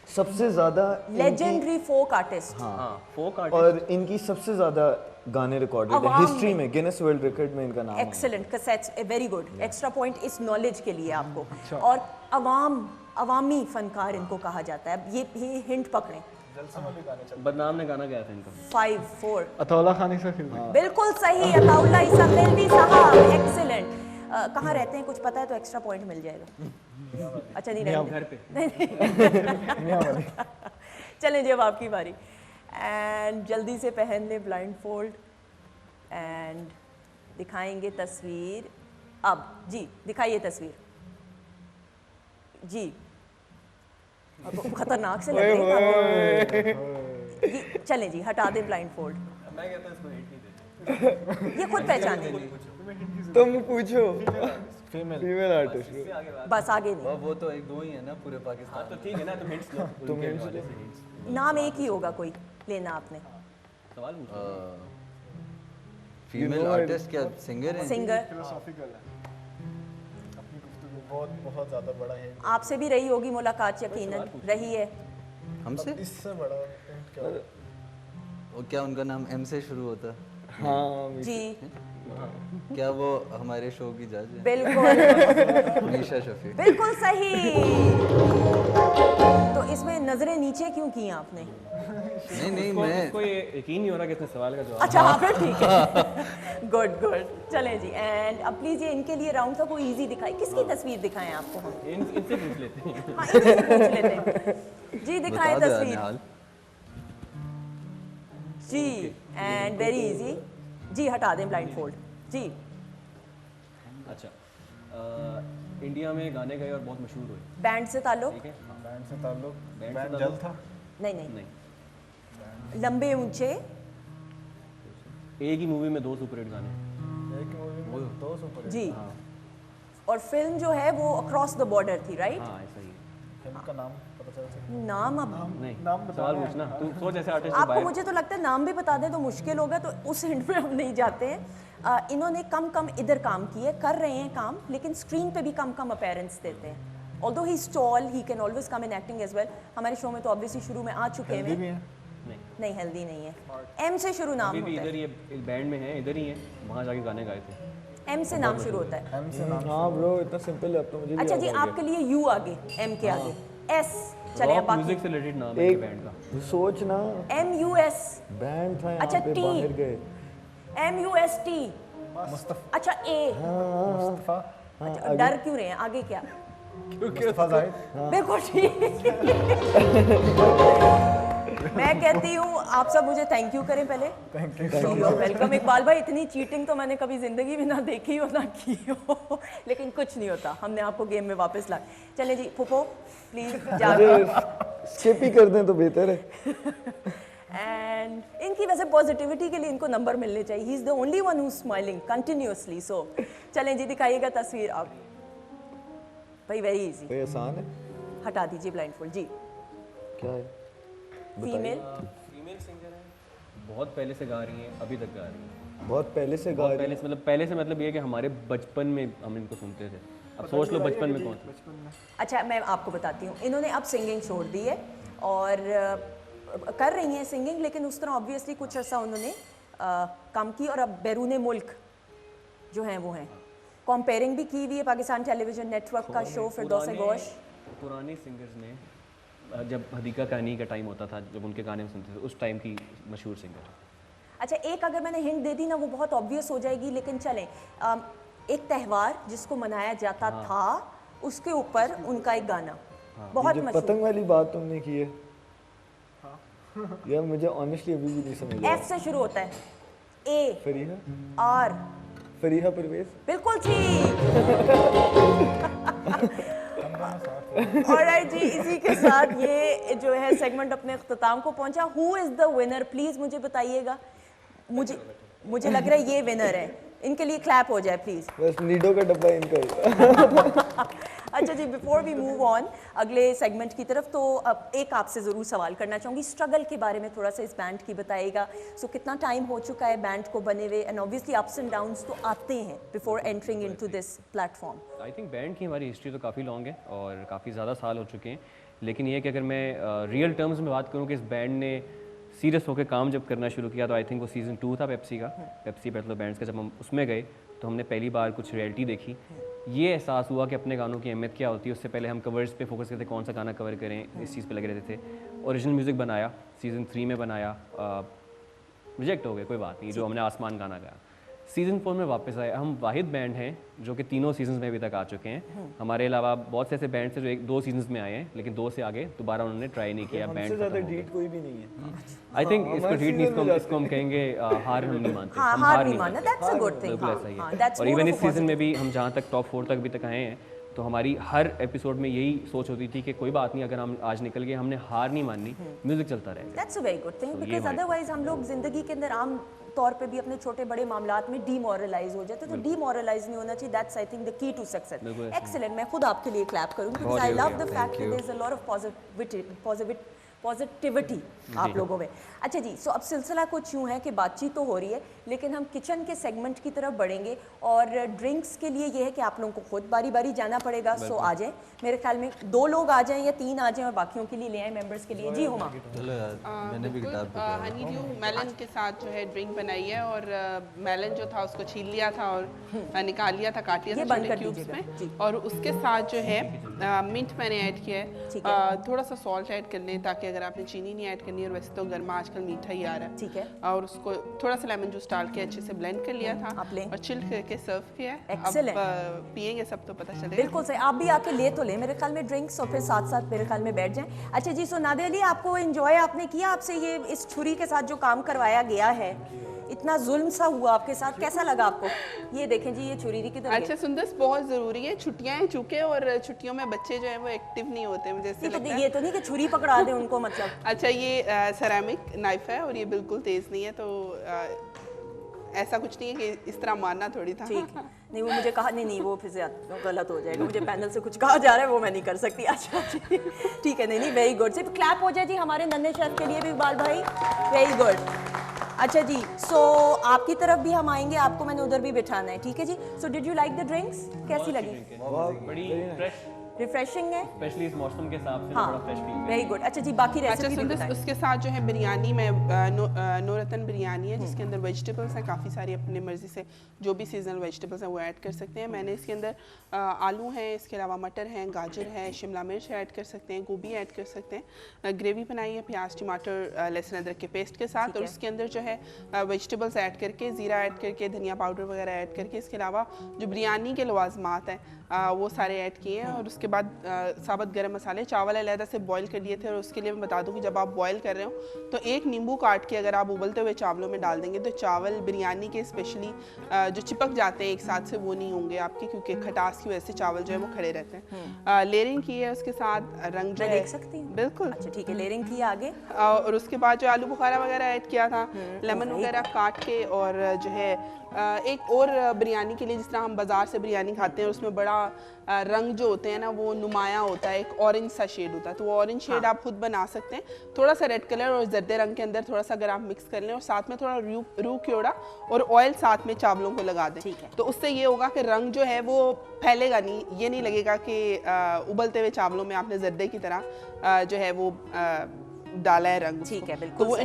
सबसे ज्यादा लेजेंडरी फोक आर्टिस्ट। हाँ फोक आर्ट और इनकी सबसे ज्यादा गाने रिकॉर्डेड है अवाम हिस्ट्री में। में, गिनेस वर्ल्ड रिकॉर्ड में इनका नाम है। Excellent cassettes, very good. Extra point इस नॉलेज के लिए आपको। और अवामी फनकार इनको कहा जाता है। ये हिंट पकड़ें। बदनाम ने गाना गाया था इनका। 5 4 अतौला खानी से फिल्म। बिल्कुल सही। अताउल्ला इसा मेलवी साहब, एक्सीलेंट। कहाँ रहते हैं कुछ पता है तो एक्स्ट्रा पॉइंट मिल जाएगा। अच्छा नहीं रहते घर पे। चलें जी अब आपकी बारी। एंड जल्दी से पहन ले ब्लाइंड फोल्ड एंड दिखाएंगे तस्वीर अब जी। दिखाइए तस्वीर जी। अब खतरनाक से लग रही है। चलें जी हटा दें ब्लाइंड फोल्ड। मैं कहता हूं इसको हिट नहीं देते। ये खुद पहचाने। तुम पूछो। Female artist. बस आगे नहीं। वो तो एक दो ही है ना पूरे पाकिस्तान। तो ठीक है ना, तुम हिंट्स लो। तुम हिंट्स नाम एक ही होगा कोई लेना आपने। सवाल पूछो। फीमेल आर्टिस्ट क्या सिंगर है? सिंगर फिलोसॉफिकल है। अपनी गुफ्तगू बहुत ज़्यादा बड़ा है। आपसे भी रही होगी मुलाकात, यकीनन रही है। हमसे? इससे बड़ा हिंट क्या होगा? वो क्या उनका नाम एम से शुरू होता? हाँ जी क्या वो हमारे शो की जज है? बिल्कुल मीशा शफी। बिल्कुल सही। तो इसमें नजरें नीचे क्यों की आपने? नहीं मैं इसको ये यकीन नहीं हो रहा कि इसने सवाल का जवाब। अच्छा हाँ फिर ठीक है। Good good. चलें जी एंड अब प्लीज ये इनके लिए राउंड था कोई इजी दिखाए। किसकी तस्वीर दिखाएं आपको हम? इनसे पूछ लेते हैं। हाँ इन्हीं से पूछ लेते हैं जी। दिखाएं बता दो तस्वीर निहाल। जी एंड वेरी इजी जी। हटा दें ब्लाइंड फोल्ड जी। अच्छा इंडिया में गाने गए और बहुत मशहूर हुए। बैंड से ताल्लुक? ठीक है। बैंड से ताल्लुक। बैंड से बैंड ताल्लुक। जल था। नहीं नहीं, नहीं। लंबे ऊंचे। एक ही मूवी में 2 सुपरहिट गाने। एक मूवी में 2 सुपर। जी और फिल्म जो है वो अक्रॉस द बॉर्डर थी, राइट? हाँ ऐसा ही है। फिल्म का नाम पता चल सकता नाम अब नहीं नाम बता सवाल रहे पूछना। तू सोच ऐसे आर्टिस्ट आपको मुझे तो लगता है नाम भी बता दें तो मुश्किल होगा, तो उस हिंट में हम नहीं जाते हैं। इन्होंने कम इधर काम किए, कर रहे हैं काम, लेकिन स्क्रीन पे भी कम अपीयरेंस देते हैं। Although he is tall, he can always come in acting as well. हमारे शो में तो ऑब्वियसली शुरू में आ चुके हेल्दी भी हैं। है। नहीं हेल्दी नहीं है। एम से शुरू नाम अभी भी होता इधर है। ही एक बैंड में है, इधर ही है, वहाँ जाके गाने गाए थे। एम से नाम शुरू होता है। एम से नाम। हाँ ब्रो इतना सिंपल है, अब तो मुझे भी अच्छा याद जी आ गया। आपके लिए यू आगे, एम के आगे एस। चले अब रॉक बाकी म्यूजिक से रिलेटेड नाम है एक बैंड का। सोच ना, MUS, बैंड था यहाँ अच्छा, पे, टी। बाहर गए। MUST, मुस्तफा। अच्छा A। मुस्तफा। अच्छा, डर क्यों रहे हैं, आगे क्या? मुस्तफा जाहिद। बिल्कुल ठीक। मैं कहती हूँ आप सब मुझे थैंक यू करें पहले। Thank you. You welcome. Iqbal भाई इतनी चीटिंग तो मैंने कभी जिंदगी में ना देखी हो ना की हो, लेकिन कुछ नहीं होता, हमने आपको गेम में वापस ला। चलें जी पुपो प्लीज जाकर। स्किप ही कर दें तो बेहतर है। एंड इनकी वैसे पॉजिटिविटी के लिए इनको नंबर मिलने चाहिए। He is the only one who smiling continuously. So चलें जी दिखाइएगा तस्वीर अब। भाई वेरी इजी। भाई आसान है। हटा दीजिए ब्लाइंड फोल्ड जी। क्या है? फीमेल फीमेल सिंगर है, बहुत पहले से गा रही हैं, अभी तक गा रही हैं। बहुत पहले से गा बहुत रही पहले से मतलब ये है कि हमारे बचपन में हम इनको सुनते थे। अब सोच लो बचपन में कौन था। अच्छा मैं आपको बताती हूँ, इन्होंने अब सिंगिंग छोड़ दी है और कर रही हैं सिंगिंग, लेकिन उस तरह ऑब्वियसली कुछ अर्सा उन्होंने काम की और अब बैरून मुल्क जो हैं वो हैं। कंपेयरिंग भी की हुई है पाकिस्तान टेलीविजन नेटवर्क का शो फिरदौस गोश। पुराने सिंगर्स ने जब हदीका कानी का टाइम होता था, जब उनके गाने सुनते थे, उस टाइम की मशहूर सिंगर। अच्छा एक अगर मैंने हिंट दे दी ना वो बहुत ऑब्वियस हो जाएगी, लेकिन चलें एक त्यौहार जिसको मनाया जाता था उसके ऊपर उनका एक गाना बहुत जो मशहूर। पतंग वाली बात तुमने की है यार मुझे ऑनेस्टली अभी भी नहीं समझ आया। एफ से शुरू होता है, ए फरीहा आर, फरीहा परवेज। बिल्कुल ठीक। ऑलराइट जी, इसी के साथ ये जो है सेगमेंट अपने अख्ताम को पहुंचा। Who is the winner, please मुझे बताइएगा। मुझे लग रहा है ये विनर है, इनके लिए क्लैप हो जाए प्लीज। बस नीडो का डब्बा इनका। अच्छा जी, बिफोर वी मूव ऑन अगले सेगमेंट की तरफ, तो अब एक आपसे ज़रूर सवाल करना चाहूँगी, स्ट्रगल के बारे में थोड़ा सा इस बैंड की बताइएगा। सो कितना टाइम हो चुका है बैंड को बने हुए, and obviously ups and downs तो आते हैं before entering into this platform. I think band की हमारी हिस्ट्री तो काफ़ी लॉन्ग है और काफ़ी ज़्यादा साल हो चुके हैं, लेकिन ये कि अगर मैं रियल टर्म्स में बात करूँ कि इस बैंड ने सीरियस होकर काम जब करना शुरू किया तो आई थिंक वो सीज़न 2 था पेप्सी का, पेप्सी बैटल ऑफ बैंड्स का। जब हम उसमें गए तो हमने पहली बार कुछ रियलिटी देखी, ये एहसास हुआ कि अपने गानों की अहमियत क्या होती है। उससे पहले हम कवर्स पे फोकस करते, कौन सा गाना कवर करें, इस चीज़ पे लगे रहते थे। ओरिजिनल म्यूज़िक बनाया, सीज़न 3 में बनाया, रिजेक्ट हो गए, कोई बात नहीं, जो हमने आसमान गाना गाया। सीज़न 4 में वापस आए। हम वाहिद बैंड हैं जो कि तीनों सीजन्स में अभी तक आ चुके हैं। हमारे अलावा बहुत से ऐसे बैंड्स हैं जो 1-2 सीजन्स में आए हैं, लेकिन 2 से आगे दोबारा उन्होंने ट्राई नहीं किया। हमसे बैंड ज़्यादा ढीठ कोई भी नहीं है। आई थिंक इसको हमारे ढीठ नहीं, season में इसको हम कहेंगे हार हम नहीं मानते। हाँ, हम हार नहीं मानना, दैट्स अ गुड थिंग। बिल्कुल ऐसा ही हाँ, है। that's और more इवन of इस a सीज़न में भी हम जहाँ तक टॉप 4 तक अभी तक आए हैं, तो हमारी हर एपिसोड में यही सोच होती थी कि कोई बात नहीं, अगर हम आज निकल गए, हमने हार नहीं माननी, म्यूजिक चलता रहेगा। That's a very good thing, So, ये बिकॉज हमारी- अदरवाइज हम लोग जिंदगी के अंदर आम तौर पे भी अपने छोटे बड़े मामलात में डीमोरलाइज हो जाते, तो डीमोरलाइज नहीं होना चाहिए। That's I think the key to success. बिल्कुल ऐसा ही। एक्सीलेंट, मैं खुद आपके लिए क्लैप करूंगी बिकॉज बहुत आई लव शुक्रिया, the fact that there is a lot of positivity आप लोगों में। अच्छा जी, सो अब सिलसिला कुछ यूँ है कि बातचीत तो हो रही है, लेकिन हम किचन के सेगमेंट की तरफ बढ़ेंगे और ड्रिंक्स के लिए ये है कि आप लोगों को खुद बारी बारी जाना पड़ेगा। सो आ जाएं, मेरे ख्याल में 2 लोग आ जाएं या 3 आ जाएं और बाकियों के लिए ले आए मेंबर्स के लिए। जी हुमा। चलो यार, मैंने भी गिटार पे हनी ड्यू मेलन के साथ जो है ड्रिंक बनाई है, और मेलन जो था उसको छील लिया था और निकाल लिया था, काट लिया ये था बंद छोटे कर क्यूब्स दीजिएगा, जी। में, और उसके साथ जो है मिंट मैंने ऐड किया ठीक है। थोड़ा सा सॉल्ट ऐड कर लें, ताकि अगर आपने चीनी नहीं ऐड करनी, और वैसे तो गर्मा आजकल मीठा ही आ रहा है, ठीक है। और उसको थोड़ा सा लेमन जूस डाल के अच्छे से ब्लेंड कर लिया था आप लें। और चिल करके सर्व किया है। Excellent. अब पिएंगे सब तो पता चलेगा। बिल्कुल सही, आप भी आके ले तो ले मेरे ख्याल में ड्रिंक्स, और फिर साथ साथ मेरे ख्याल में बैठ जाएं। अच्छा जी, सो नादिया अली, आपको एंजॉय आपने किया, आपसे ये इस छुरी के साथ जो काम करवाया गया है, इतना जुल्म सा हुआ आपके साथ, कैसा लगा आपको? ये देखें जी, ये छुरी की तरह अच्छा सुंदर, बहुत ज़रूरी है, छुट्टियां हैं चूँकि, और छुट्टियों में बच्चे जो है वो एक्टिव नहीं होते, मुझे ऐसे लगता है। ये तो नहीं कि छुरी पकड़ा दे उनको, मतलब अच्छा, ये सेरामिक नाइफ है और ये बिल्कुल तेज़ नहीं है, तो ऐसा कुछ नहीं है कि इस तरह मारना थोड़ी था। ठीक है। नहीं, वो मुझे कहा नहीं वो फिर से गलत हो जाएगा, मुझे पैनल से कुछ कहा जा रहा है वो मैं नहीं कर सकती। अच्छा जी, ठीक है, नहीं वेरी गुड। सिर्फ क्लैप हो जाए जी हमारे नन्हे शेफ के लिए भी, इकबाल भाई, वेरी गुड। अच्छा जी, सो आपकी तरफ भी हम आएंगे, आपको मैंने उधर भी बिठाना है, ठीक है जी। So did you like the drinks, कैसी लगी? बड़ी फ्रेश, रिफ्रेशिंग है। स्पेशली इस मौसम के हिसाब से हाँ, थोड़ा फ्रेश फील। Very good. अच्छा जी, बाकी अच्छा रेसिपी भी सुंदर, बताएं। उसके साथ जो है बिरयानी में नौरतन बिरयानी है, जिसके अंदर वेजिटेबल्स हैं काफ़ी सारी, अपनी मर्ज़ी से जो भी सीजनल वेजिटेबल्स हैं वो ऐड कर सकते हैं। मैंने इसके अंदर आलू हैं, इसके अलावा मटर हैं, गाजर है, शिमला मिर्च ऐड कर सकते हैं, गोभी ऐड कर सकते हैं। ग्रेवी बनाई है प्याज टमाटर लहसुन अदरक के पेस्ट के साथ, और उसके अंदर जो है वेजिटेबल्स ऐड करके, ज़ीरा ऐड करके, धनिया पाउडर वगैरह ऐड करके, इसके अलावा जो बिरयानी के लवाजमात हैं वो सारे ऐड किए हैं, और उसके बाद साबुत गरम मसाले, चावल अलहदा से बॉईल कर लिए थे। और उसके लिए मैं बता दूं कि जब आप बॉईल कर रहे हो तो एक नींबू काट के अगर आप उबलते हुए चावलों में डाल देंगे तो चावल बिरयानी के स्पेशली जो चिपक जाते हैं एक साथ से, वो नहीं होंगे आपके, क्योंकि खटास की वजह से चावल जो है वो खड़े रहते हैं। लेयरिंग की है उसके साथ, रंग जो मैं है देख सकती हूँ? बिल्कुल। अच्छा ठीक है, लेयरिंग की आगे। और उसके बाद जो आलू बुखारा वगैरह ऐड किया था, लेमन वगैरह काट के, और जो है एक और बिरयानी के लिए जिस तरह हम बाज़ार से बिरयानी खाते हैं उसमें बड़ा रंग जो होते हैं ना वो नुमाया होता है, एक ऑरेंज सा शेड होता है, तो वो ऑरेंज शेड आप खुद बना सकते हैं। थोड़ा सा रेड कलर और जर्दे रंग के अंदर थोड़ा सा अगर आप मिक्स कर लें, और साथ में थोड़ा रू क्योड़ा और ऑयल साथ में चावलों को लगा दें, तो उससे ये होगा कि रंग जो है वो फैलेगा नहीं, ये नहीं लगेगा कि उबलते हुए चावलों में आपने जर्दे की तरह जो है वो डाला है रंग ठीक उसको। है, बिल्कुल तो वो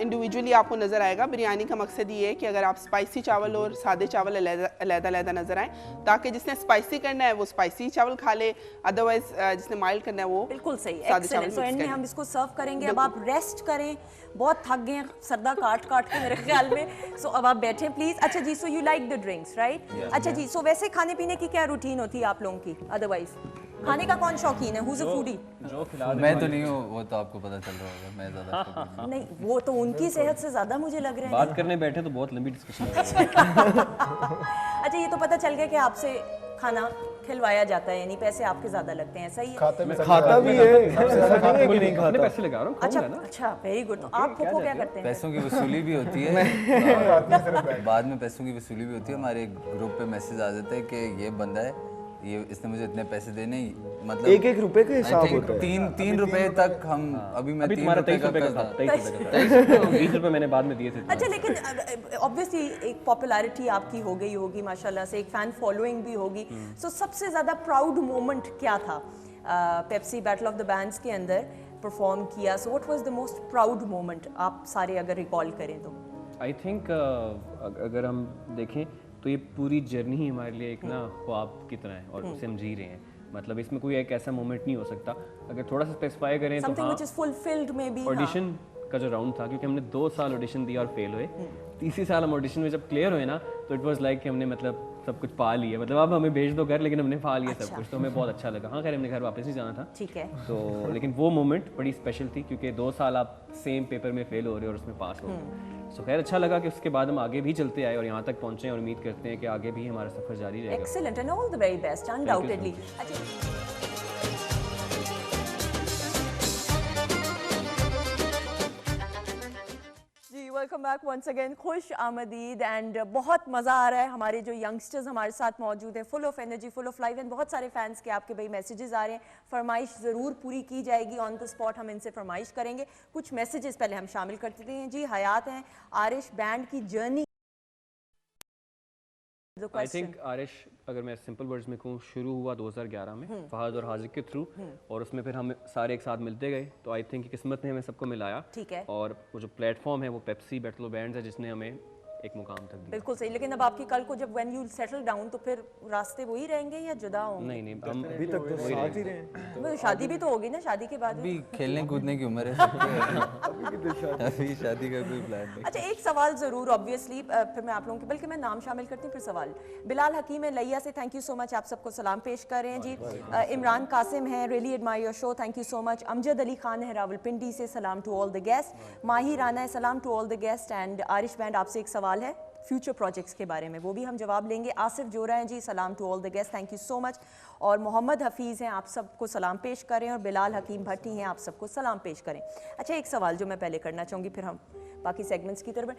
इंडिविजुअली आपको नज़र आएगा। बिरयानी का मकसद ये है कि अगर आप स्पाइसी चावल और सादे चावल अलग-अलग नज़र आए, ताकि जिसने स्पाइसी करना है वो स्पाइसी चावल खा ले, अदरवाइज जिसने माइल्ड करना है वो बिल्कुल सही, सादे चावल एक्सीलेंट। सो mix एंड में करें। हम इसको सर्व करेंगे। अब आप रेस्ट करें, बहुत थक गए हैं सरदा काट काट के मेरे ख्याल में। सो अब आप बैठें प्लीज। अच्छा जी, so you like the drinks right? अच्छा जी, सो वैसे खाने पीने की क्या रूटीन होती है आप लोगों की? अदरवाइज खाने का कौन शौकीन है? Who's a foodie? जो खिला दे मैं तो नहीं हूँ, वो तो आपको पता चल रहा होगा, मैं ज़्यादा नहीं, वो तो उनकी सेहत से ज्यादा मुझे लग रहा है। बात करने बैठे तो बहुत लंबी डिस्कशन अच्छा, ये तो पता चल गया कि आपसे खाना खिलवाया जाता है, यानी पैसे आपके ज्यादा लगते हैं, सही है? खाते में खाता भी है, ऐसा नहीं है कि नहीं खाता। पैसे लगा रहा हूँ, अच्छा खाऊंगा ना। अच्छा, वेरी गुड। तो आप खोखो क्या करते हैं? पैसों की वसूली भी होती है। बाद में पैसों की वसूली भी होती है। हमारे ग्रुप पे मैसेज आ जाता है कि ये बंदा है, ये इसने मुझे इतने पैसे देने, मतलब एक रुपए का I हिसाब think होता है। तीन रुपए तक हम अभी मैं अभी 3 तुम्हारा रुपए 23 रुपए का था, था। 23 रुपए का था। 20 रुपए मैंने बाद में दिए थे। अच्छा, लेकिन ऑब्वियसली एक पॉपुलैरिटी आपकी हो गई होगी माशाल्लाह से, एक फैन फॉलोइंग भी होगी। सो सबसे ज़्यादा प्राउड मोमेंट क्या था Pepsi battle of the bands के अंदर परफॉर्म किया? So what was the most proud moment, आप सारे अगर रिकॉल करें तो? आई थिंक अगर हम देखें तो ये पूरी जर्नी ही हमारे लिए एक ना ख्वाब की तरह है और उसे हम जी रहे हैं। मतलब इसमें कोई एक ऐसा मोमेंट नहीं हो सकता। अगर थोड़ा सा स्पेसिफाई करें तो समथिंग हाँ, which is fulfilled may be. Audition का जो राउंड था, क्योंकि हमने 2 साल ऑडिशन दिया और फेल हुए। तीसरी साल हम ऑडिशन में जब क्लियर हुए ना, तो इट वाज लाइक कि हमने मतलब सब कुछ पा लिया। मतलब अब हमें भेज दो घर, लेकिन हमने पा लिया सब कुछ, तो हमें बहुत अच्छा लगा। हाँ, खैर हमने घर वापस ही जाना था, ठीक है। तो लेकिन वो मोमेंट बड़ी स्पेशल थी, क्योंकि 2 साल आप सेम पेपर में फेल हो रहे हो और उसमें पास हो रहे। सो खैर अच्छा लगा कि उसके बाद हम आगे भी चलते आए और यहाँ तक पहुँचे, और उम्मीद करते हैं कि आगे भी हमारा सफर जारी रहेगा। Excellent and all the very best, undoubtedly. अच्छा, जी वेलकम बैक वंस अगेन, खुश आमदीद। एंड बहुत मज़ा आ रहा है। हमारे जो यंगस्टर्स हमारे साथ मौजूद हैं, full of energy, full of life, and बहुत सारे फैंस के आपके भाई मैसेजेस आ रहे हैं। फरमाइश ज़रूर पूरी की जाएगी, ऑन द स्पॉट हम इनसे फरमाइश करेंगे। कुछ मैसेजेस पहले हम शामिल करते हैं। जी हयात हैं, आरिश बैंड की जर्नी। आई थिंक आरिश, अगर मैं सिंपल वर्ड्स में कहूँ, शुरू हुआ 2011 में फहद और हाजिक के थ्रू, और उसमें फिर हम सारे एक साथ मिलते गए। तो आई थिंक किस्मत ने हमें सबको मिलाया, ठीक है। और वो जो प्लेटफॉर्म है वो पेप्सी बैटल ऑफ बैंड्स है, जिसने हमें एक मुकाम तक दिया। बिल्कुल सही। लेकिन अब आपकी कल को जब व्हेन यू सेटल डाउन, तो फिर रास्ते वही रहेंगे या जुदा होंगे? नहीं नहीं, हम अभी तक तो साथ ही रहे हैं। तो शादी भी तो होगी ना, शादी के बाद अभी खेलने कूदने की उम्र है सबकी। अभी शादी का कोई प्लान नहीं। अच्छा, एक सवाल ज़रूर ऑब्वियसली, फिर मैं आप लोगों के, बल्कि मैं नाम शामिल करती हूँ फिर सवाल। बिलाल हकीम है लैया से, थैंक यू सो मच, आप सबको सलाम पेश कर रहे हैं जी। इमरान कासिम है, really admire your show, thank you so much. Amjad Ali Khan है रावलपिंडी से, सलाम to all the guest. Mahi Rana है, सलाम to all the guest. And Arish band, आपसे एक सवाल है फ्यूचर प्रोजेक्ट्स के बारे में, वो भी हम जवाब लेंगे। आसिफ जोरा हैं जी, सलाम to all the guest, thank you so much. और मोहम्मद हफीज़ हैं, आप सबको सलाम पेश करें। और बिलाल हकीम भट्टी हैं, आप सबको सलाम पेश करें। अच्छा, एक सवाल जो मैं पहले करना चाहूँगी, फिर हम बाकी सेगमेंट्स की तरफ।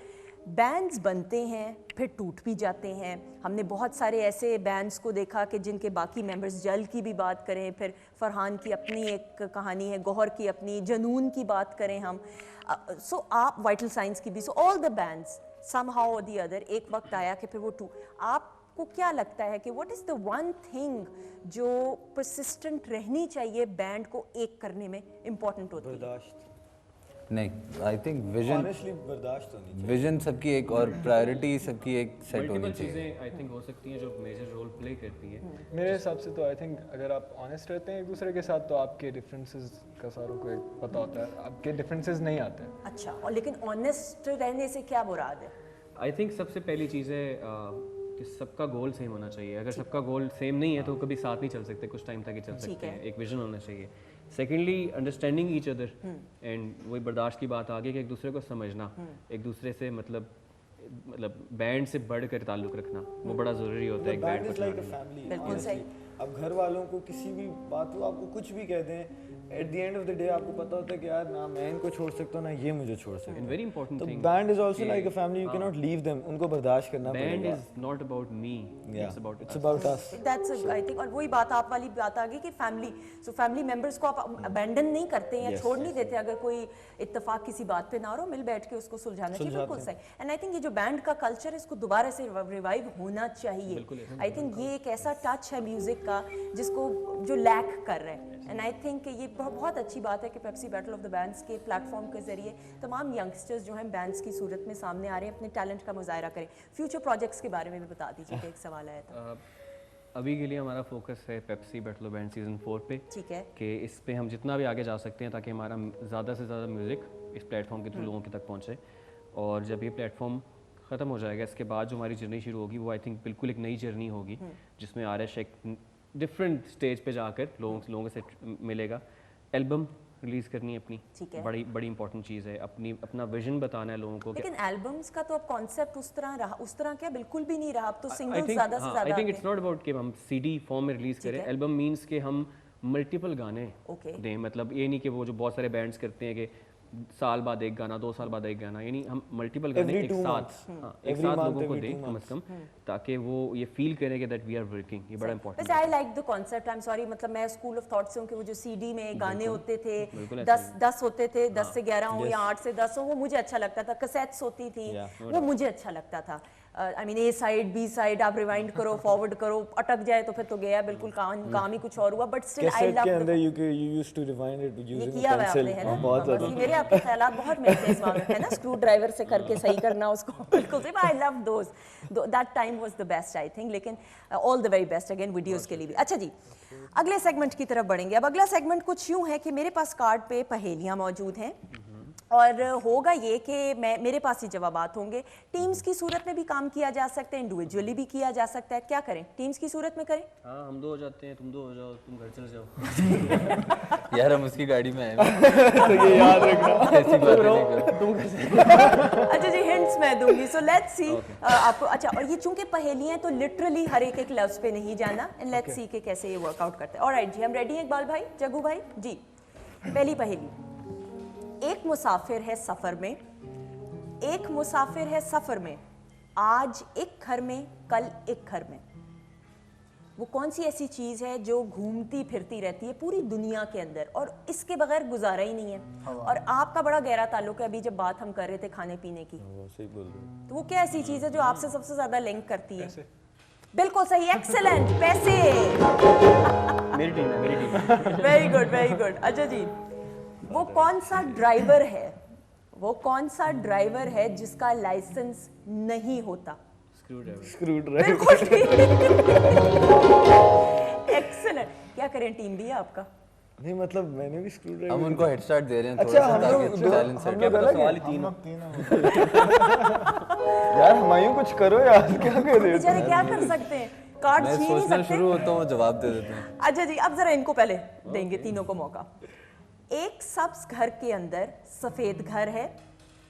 बैंड्स बनते हैं, फिर टूट भी जाते हैं। हमने बहुत सारे ऐसे बैंड्स को देखा कि जिनके बाकी मेंबर्स, जल की भी बात करें, फिर फरहान की अपनी एक कहानी है, गौहर की अपनी, जनून की बात करें हम, सो आप वाइटल साइंस की भी, सो all the bands somehow or the other, एक वक्त आया कि फिर वो आपको क्या लगता है कि what is the one thing जो persistent रहनी चाहिए बैंड को एक करने में important होती है? बर्दाश्त। नहीं, आई थिंक विजन, ऑनेस्टली बर्दाश्त होनी चाहिए। विजन सबकी एक, और प्रायोरिटी सबकी एक सेट होनी मल्टीपल चाहिए। चीज़ें आई थिंक हो सकती हैं जो मेजर रोल प्ले करती हैं। मेरे हिसाब से तो आई थिंक अगर आप ऑनेस्ट रहते हैं एक दूसरे के साथ, तो आपके डिफरेंसेस का सारों को एक पता होता है, आपके डिफरेंसेस नहीं आते हैं। अच्छा, और लेकिन ऑनेस्ट रहने से क्या मुराद है? आई थिंक सबसे पहली चीज़ है कि सबका गोल सेम होना चाहिए। अगर सबका गोल सेम नहीं है तो कभी साथ नहीं चल सकते, कुछ टाइम तक ही चल सकते हैं। एक विजन होना चाहिए। Secondly, understanding each other, and वही बर्दाश्त की बात आ गई कि एक दूसरे को समझना, एक दूसरे से मतलब बैंड से बढ़कर ताल्लुक़ रखना, वो बड़ा ज़रूरी होता है एक band is like a family. बिल्कुल सही। अब घर वालों को किसी भी बात को आपको कुछ भी कह दें, at the end of the day आपको पता होता है कि यार ना मैं इनको छोड़ सकता हूँ, ना ये मुझे छोड़ सकते हैं। वेरी इंपॉर्टेंट तो thing, band is also like a family, you can not leave them, उनको बर्दाश्त करना बैंड पड़ेगा। Is not about me, it's about it's about us. That's I think, और वही बात आप वाली बात आ गई कि फैमिली, सो फैमिली मेंबर्स को आप अबैंडन नहीं करते हैं या छोड़ नहीं देते। अगर कोई इत्तेफाक किसी बात पे ना हो, मिल बैठ के उसको सुलझाना चाहिए। बिल्कुल सही। एंड आई थिंक ये जो बैंड का कल्चर है, इसको दोबारा से रिवाइव होना चाहिए। आई थिंक ये एक ऐसा टच है म्यूजिक का जिसको जो लैक कर रहा है। एंड आई थिंक ये बहुत अच्छी बात है कि Pepsi battle of the bands के प्लेटफॉर्म के ज़रिए तमाम यंगस्टर्स जो हैं बैंड्स की सूरत में सामने आ रहे हैं, अपने टैलेंट का मुजाहरा करें। फ्यूचर प्रोजेक्ट्स के बारे में भी बता दीजिए कि एक सवाल आया था। अभी के लिए हमारा फोकस है Pepsi battle of band season 4 पे, ठीक है, कि इस पे हम जितना भी आगे जा सकते हैं ताकि हमारा ज़्यादा से ज़्यादा म्यूज़िक इस प्लेटफॉर्म के थ्रू लोगों के तक पहुँचे। और जब ये प्लेटफॉर्म ख़त्म हो जाएगा, इसके बाद जो हमारी जर्नी शुरू होगी वो आई थिंक बिल्कुल एक नई जर्नी होगी, जिसमें आरएश एक डिफरेंट स्टेज पे जाकर लोगों से मिलेगा। एल्बम रिलीज़ करनी है अपनी, ठीक है। बड़ी इंपॉर्टेंट चीज़ है, अपना विजन बताना है लोगों को। लेकिन एल्बम्स का तो अब कॉन्सेप्ट उस तरह क्या बिल्कुल भी नहीं रहा, अब तो आई सिंगल्स थिंक ज़्यादा से ज़्यादा आई थिंक आते इट्स नॉट अबाउट कि हम सीडी फॉर्म में रिलीज़ करें। है। एल्बम मींस कि हम मल्टीपल गाने Okay. दें, मतलब ये नहीं कि वो जो बहुत सारे बैंड्स करते हैं कि साल बाद एक गाना, 2 साल बाद एक गाना, यानी हम मल्टीपल गाने Every एक 2 साथ months. एक Every साथ month, लोगों को every दें 2 कम से कम, ताकि वो ये फील करें कि दैट वी आर वर्किंग। ये बड़ा इंपॉर्टेंट वैसे I like the concept, I am sorry, मतलब मैं स्कूल ऑफ थॉट से हूँ कि वो जो सीडी में गाने होते थे, बिल्कुल 10 होते थे, 10 से 11 हो या 8 से 10 हो, वो मुझे अच्छा लगता था। कैसेट्स होती थी, वो मुझे अच्छा लगता था। I mean A side B side, आप रिवाइंड करो, फॉरवर्ड करो, अटक जाए तो फिर तो गया बिल्कुल, काम ही कुछ और हुआ। बट स्टिल आई कैसेट के लव अंदर you used to rewind it ये using किया a हुआ है pencil। आपने, है ना? बहुत बस ज़्यादा। ये मेरे आपके ख्यालात बहुत मिलते हैं इस मामले में, है ना? स्क्रू ड्राइवर से करके सही करना उसको, बिल्कुल सही। I love those, that time was the best I think. लेकिन all the very best again videos के लिए भी। अच्छा जी, अगले सेगमेंट की तरफ बढ़ेंगे। अब अगला सेगमेंट कुछ यूं है कि मेरे पास कार्ड पे पहेलियां मौजूद हैं और होगा ये कि मेरे पास ही जवाबात होंगे। टीम्स की सूरत में भी काम किया जा सकता है, इंडिविजुअली भी किया जा सकता है। क्या करें, टीम्स की सूरत में करें? हाँ, हम 2 हो जाते हैं, तुम 2 हो जाओ, तुम घर चले जाओ। यार हम उसकी गाड़ी में आए ये याद रखना। ऐसी बातें नहीं करो। अच्छा जी, हिंट्स मैं दूंगी, सो लेट्स सी आपको। अच्छा, और ये चूंकि पहेलियां तो लिटरली हर एक लफ्ज पे नहीं जाना, एंड लेट्स सी कि कैसे ये वर्कआउट करते हैं। ऑलराइट जी, हम रेडी हैं इकबाल भाई, जग्गू भाई जी। पहली पहेली, एक मुसाफिर है सफर में, एक मुसाफिर है सफर में, आज एक घर में कल एक घर में। वो कौन सी ऐसी चीज है जो घूमती फिरती रहती है पूरी दुनिया के अंदर और इसके बगैर गुजारा ही नहीं है? और आपका बड़ा गहरा ताल्लुक है, अभी जब बात हम कर रहे थे खाने पीने की, सही बोल रहे हो। तो वो क्या ऐसी चीज है जो आपसे सबसे ज्यादा लिंक करती है? बिल्कुल सही, एक्सेलेंट, पैसे। मेरी टीम है, मेरी team. Very good, very good. अच्छा जी, वो कौन सा ड्राइवर है, वो कौन सा ड्राइवर है जिसका लाइसेंस नहीं होता? Screw driver. बिल्कुल ठीक, एक्सेलेंट। क्या करें, टीम भी है आपका? नहीं मतलब मैंने भी स्क्रू ड्राइवर। हम उनको हेड स्टार्ट दे रहे हैं अच्छा, थोड़ा सा हम ताकि लोग चैलेंज सेट लोग अलग हैं। हम लोग तीनों यार हमायूं कुछ करो यार, क्या कर रहे हो? बेचारे क्या कर सकते हैं, कार्ड मैं छीन नहीं सोचना सकते। शुरू होता हूँ, जवाब दे देते हैं। अच्छा जी, अब जरा इनको पहले देंगे तीनों को मौका। एक सब्ज घर के अंदर सफेद घर है,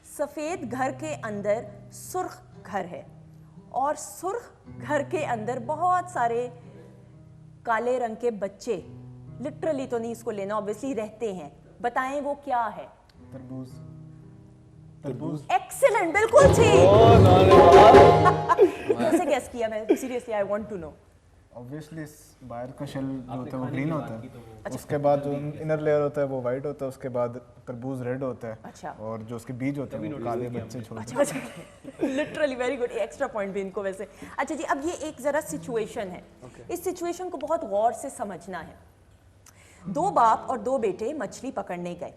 सफेद घर के अंदर सुर्ख घर है, और सुर्ख घर के अंदर बहुत सारे काले रंग के बच्चे, लिटरली तो नहीं इसको लेना, ऑब्वियसली रहते हैं। बताएं वो क्या है? तरबूज। तरबूज। एक्सीलेंट, बिल्कुल ठीक। कैसे गेस किया? मैं seriously I want to know. Obviously बाहर का शेल जो होता है वो ग्रीन होता है, उसके बाद जो इनर लेयर होता है वो वाइट होता है, उसके बाद तरबूज रेड होता है। अच्छा। और जो उसके बीज होते हैं वो काले बच्चे छोटे। अच्छा, literally very good, extra point भी इनको वैसे। अच्छा जी, अब ये एक जरा सिचुएशन है, इस सिचुएशन को बहुत गौर से समझना है। 2 बाप और 2 बेटे मछली पकड़ने गए,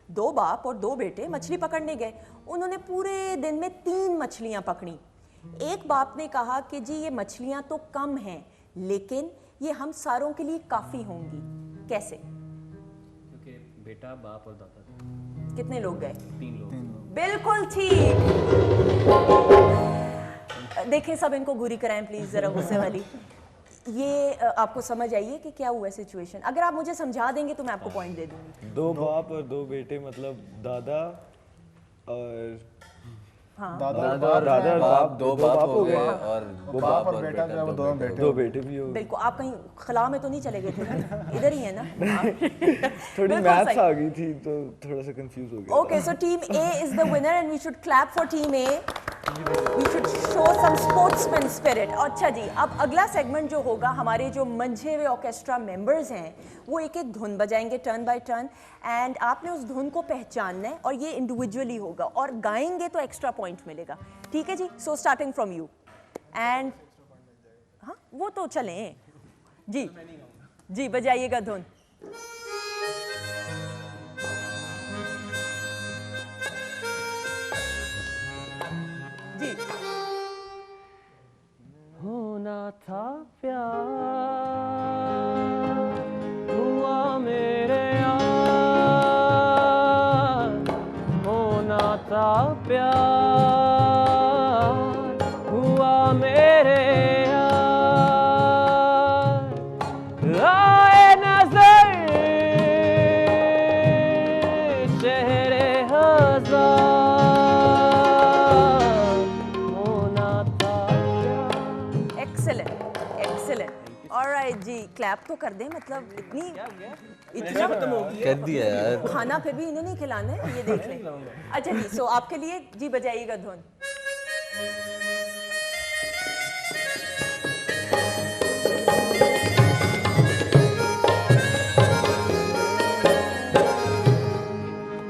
2 बाप और 2 बेटे मछली पकड़ने गए। उन्होंने पूरे दिन में 3 मछलियां पकड़ी। एक बाप ने कहा कि जी ये मछलियां तो कम हैं, लेकिन ये हम सारों के लिए काफी होंगी। कैसे? क्योंकि बेटा, बाप और दादा थे। कितने लोग गए? 3 लोग। बिल्कुल ठीक। देखें, सब इनको घूरी कराएं प्लीज, जरा गुस्से वाली। ये आपको समझ आई है कि क्या हुआ सिचुएशन? अगर आप मुझे समझा देंगे तो मैं आपको पॉइंट दे दूंगी। 2 बाप और 2 बेटे, मतलब दादा और दादा और बाप, 2 बाप हो गए और वो बाप और बेटा जो है वो दोनों बेटे 2 बेटे भी हो गए। बिल्कुल, आप कहीं खला में तो नहीं चले गए थे ना? इधर ही है ना? थोड़ी बिल्कुल मैथ्स सही। आ गई थी तो थोड़ा सा कंफ्यूज हो गया। Okay, so team A is the winner and we should clap for team A. We should show some sportsman spirit. अच्छा जी, अब अगला सेगमेंट जो होगा, हमारे जो मंझे हुए ऑर्केस्ट्रा मेंबर्स हैं वो एक एक धुन बजाएंगे टर्न बाय टर्न, एंड आपने उस धुन को पहचानना है और ये इंडिविजुअली होगा, और गाएंगे तो एक्स्ट्रा पॉइंट मिलेगा। ठीक है जी? So starting from you and हाँ वो तो चलें जी, जी बजाइएगा धुन। प्यार हुआ मेरे यार आए नजर चेहरे हजार होना था प्यार। Excellent excellent. ऑलराइट जी, क्लैप तो कर दें, मतलब इतनी कर दिया यार। खाना फिर भी इन्हें नहीं खिलाना है, ये देख लें। अच्छा जी, सो आपके लिए जी बजाइएगा धुन।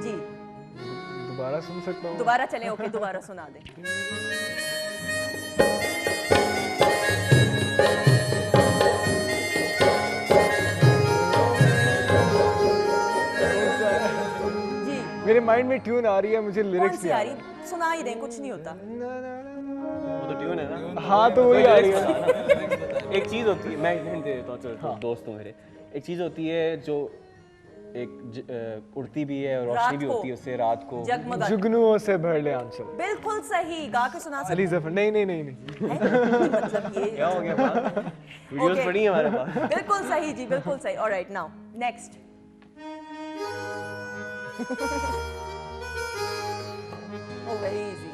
जी दोबारा सुन सकता हूँ? दोबारा चलें, ओके दोबारा सुना दें। जी मेरे माइंड में ट्यून आ रही है, मुझे कौन लिरिक्स सी आ रही? सुना ही दें, कुछ नहीं होता। वो तो ट्यून है ना। हाँ तो वही आ रही है। एक चीज़ होती है, मैं हिंट दे देता हूँ, चलो दोस्त हो मेरे। एक चीज़ होती है जो उड़ती भी है और रोशनी भी होती है उससे रात को। जगमगा। जुगनुओं से भर ले आंचल। बिल्कुल सही, गा के सुना सकते अली जफर। नहीं नहीं नहीं नहीं। हैं? मतलब ये क्या हो गया बात? Videos Okay. पड़ी हैं हमारे पास। बिल्कुल सही जी, बिल्कुल सही। Alright, now next. Oh, very easy.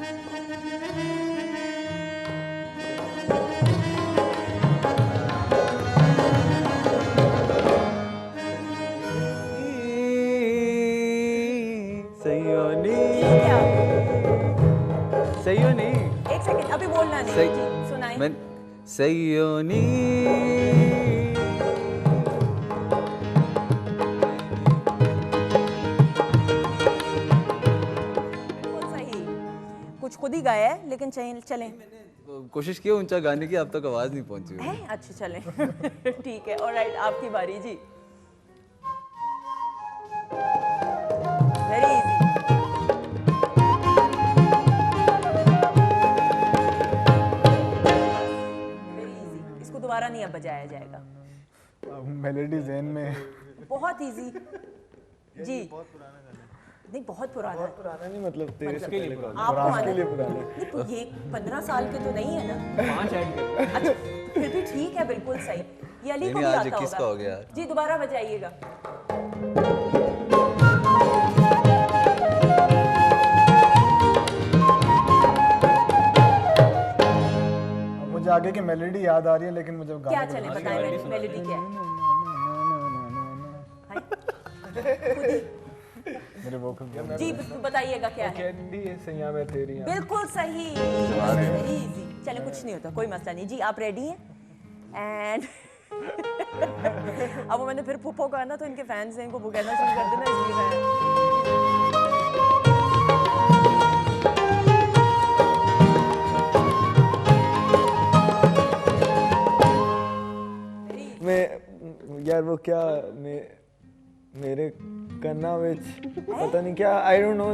ये क्या? सही हो नहीं? एक सेकंड, अभी बोलना नहीं सही। जी, सुनाई। मैं सही हो नहीं। बिल्कुल सही। कुछ खुद ही गाया है, लेकिन चलें। कोशिश की ऊंचा गाने की, अब तक आवाज नहीं पहुंची हुई। है अच्छा, चलें। ठीक है, ऑलराइट, आपकी बारी जी। Very easy. वेरी इजी, इसको दोबारा नहीं अब बजाया जाएगा। मेलोडी ज़हन में। बहुत इजी जी। नहीं, बहुत पुराना है। पुराना नहीं, मतलब तेरे से पहले का। आपको आना के लिए पुराना है। नहीं, तो ये 15 साल के तो नहीं है ना। 5 ऐड कर। अच्छा, फिर भी ठीक है, बिल्कुल सही। ये अली को भी नहीं, आज आता 21 का होगा। हो गया। जी दोबारा बजाइएगा। अब मुझे आगे की मेलोडी याद आ रही है, लेकिन मुझे क्या गाने चले बताएं, मेलोडी क्या है? हाय। खुद ही। मेरे वोकल जी बताइएगा क्या है? कैंडी है सैया में तेरी। बिल्कुल सही, वेरी इजी। चले, कुछ नहीं होता, कोई मसला नहीं। जी आप रेडी हैं? एंड अब वो मैंने फिर फूफो कहा ना, तो इनके फैंस हैं, इनको वो कहना शुरू कर देना, इसलिए मैं यार वो क्या मेरे कन्ना विच पता नहीं क्या, आई डोंट नो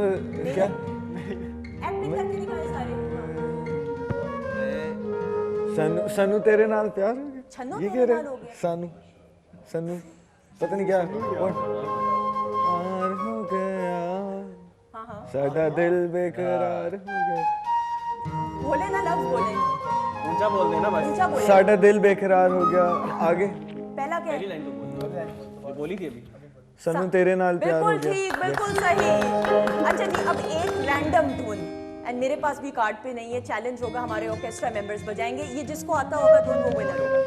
क्या। एक्टिंग करके दिखाए सारे। सनु सनु तेरे नाल प्यार हो गया। छन्नू ये तेरे कह नाल हो रहे गया। सनु सनु पता नहीं क्या। प्यार हो गया हाँ हाँ, साडा दिल बेकरार हो गया। बोले ना, लफ्ज बोले, ऊंचा बोल देना बस। ऊंचा बोले। साडा दिल बेकरार हो गया। आगे पहला क्या है? लाइन तो बोल। ये बोली थी अभी। सनु तेरे नाल प्यार हो बिल्कुल गया। ठीक, बिल्कुल सही। अच्छा जी, अब एक रैंडम धुन, एंड मेरे पास भी कार्ड पे नहीं है, चैलेंज होगा, हमारे ऑर्केस्ट्रा मेंबर्स बजाएंगे, ये जिसको आता होगा धुन वो विनर होगा।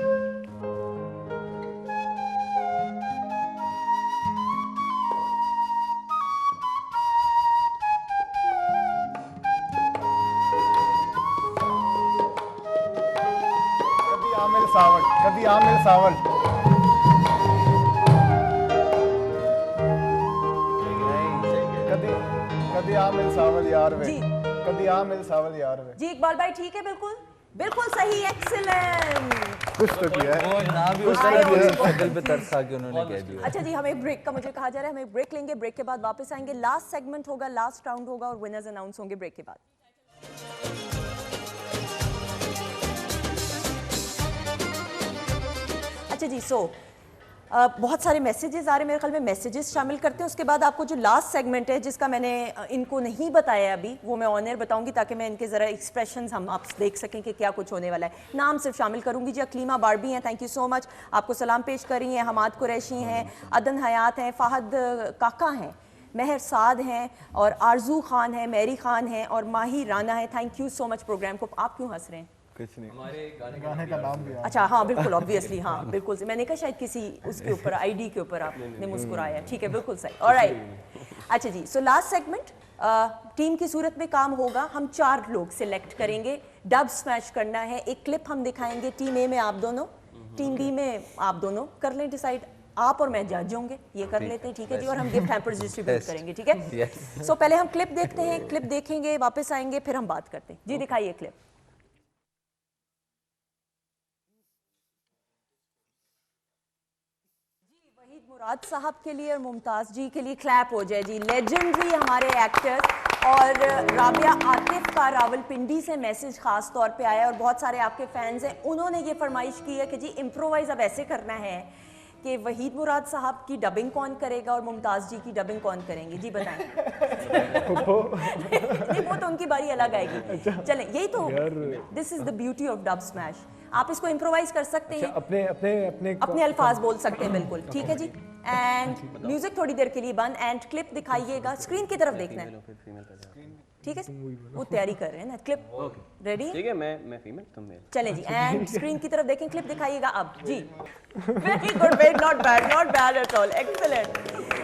कभी आमिर सावल, कभी आमिर सावल। कभी कभी आमिर सावल यार वे। जी। कभी आमिर सावल यार वे। जी इकबाल भाई ठीक है, बिल्कुल बिल्कुल सही, एक्सीलेंट। कुछ तो किया है। वो ना भी उस आए हो तरह शक्ल पे तरस खा के उन्होंने कह दिया। अच्छा जी, हमें ब्रेक का मुझे कहा जा रहा है, हमें ब्रेक लेंगे, ब्रेक के बाद वापस आएंगे, लास्ट सेगमेंट होगा, लास्ट राउंड होगा और विनर्स अनाउंस होंगे ब्रेक के बाद। अच्छा जी, सो बहुत सारे मैसेजेस आ रहे हैं, मेरे ख्याल में मैसेजेस शामिल करते हैं। उसके बाद आपको जो लास्ट सेगमेंट है जिसका मैंने इनको नहीं बताया अभी, वो मैं ऑन एयर बताऊंगी ताकि मैं इनके ज़रा एक्सप्रेशंस हम आप देख सकें कि क्या कुछ होने वाला है। नाम सिर्फ शामिल करूंगी जी। अक्लीमा बारबी हैं, थैंक यू सो मच, आपको सलाम पेश कर रही हैं। हमाद कुरैशी हैं, अदन हयात हैं, फ़ाहद काका हैं, महर साद हैं, और आरजू खान है, मैरी खान है, और माही राना है। Thank you so much programme को। आप क्यों हंस रहे हैं? कुछ नहीं। गाने का नाम भी अच्छा हाँ बिल्कुल, ऑब्वियसली हाँ बिल्कुल से मैंने कहा शायद किसी उसके ऊपर आईडी के ऊपर आपने मुस्कुराया। ठीक है, बिल्कुल सही। ऑलराइट, अच्छा जी। सो लास्ट सेगमेंट टीम की सूरत में काम होगा। हम 4 लोग सिलेक्ट करेंगे, डब स्मैश करना है। एक क्लिप हम दिखाएंगे, टीम ए में आप दोनों, टीम बी में आप दोनों। कर लें डिसाइड, आप और मैं जज होंगे, ये कर लेते हैं, ठीक है जी। और हम गिफ्ट हैम्पर्स डिस्ट्रीब्यूट करेंगे, ठीक है। सो पहले हम क्लिप देखते हैं, क्लिप देखेंगे, वापस आएंगे, फिर हम बात करते हैं जी। दिखाइए क्लिप। मुराद साहब के लिए और मुमताज़ जी के लिए क्लैप हो जाए जी। लेजेंडरी हमारे एक्टर। और राबिया आतिफ का रावलपिंडी से मैसेज खास तौर पे आया, और बहुत सारे आपके फैंस हैं, उन्होंने ये फरमाइश की है कि जी इम्प्रोवाइज अब ऐसे करना है कि वहीद मुराद साहब की डबिंग कौन करेगा और मुमताज़ जी की डबिंग कौन करेंगे जी, बताएं। नहीं, वो तो उनकी बारी अलग आएगी। चलें, यही तो, this is the beauty of dub smash. आप इसको इम्प्रोवाइज कर सकते हैं, अपने अल्फाज बोल सकते हैं, बिल्कुल ठीक है जी। एंड म्यूजिक थोड़ी देर के लिए बंद, एंड क्लिप दिखाइएगा, स्क्रीन की तरफ देखना है, ठीक है। वो तैयारी कर रहे हैं ना, क्लिप रेडी? ठीक है, मैं फीमेल, तुम मेल। चलें जी, एंड स्क्रीन की तरफ देखें, क्लिप दिखाइएगा अब जी। Very good, very not bad at all, excellent.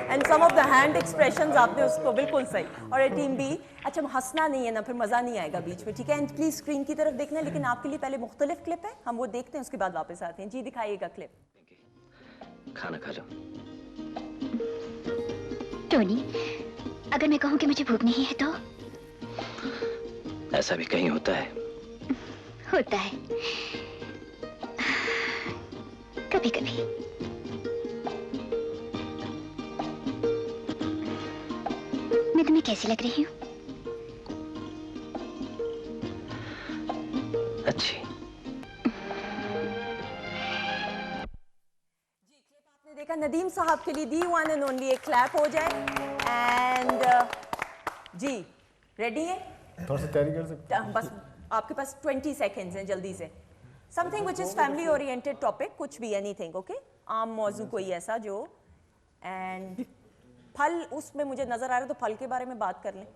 And some of the hand expressions आपने उसको बिल्कुल सही। और टीम बी, अच्छा हंसना नहीं है ना, फिर मज़ा नहीं आएगा बीच में, ठीक है। एंड प्लीज़ स्क्रीन की तरफ देखना है, लेकिन आपके लिए पहले मुख्तलिफ क्लिप है, हम वो देखते हैं, उसके बाद वापस आते हैं जी। दिखाइएगा क्लिप। खाना खा लो। टोनी, अगर मैं कहूँ कि मुझे भूख नहीं है तो? ऐसा भी कहीं होता है? होता है, कभी कभी। मैं तुम्हें कैसी लग रही हूँ? अच्छी। आपने देखा, नदीम साहब के लिए दी वन एंड ओनली एक क्लैप हो जाए। एंड जी रेडी है? थोड़ा सा तैयारी कर सकते हैं? बस आपके पास 20 सेकेंड्स हैं, जल्दी से। Something which is family oriented topic, कुछ भी, एनीथिंग, ओके। आम मौजू कोई ऐसा जो, एंड फल उसमें मुझे नजर आ रहा है, तो फल के बारे में बात कर लें।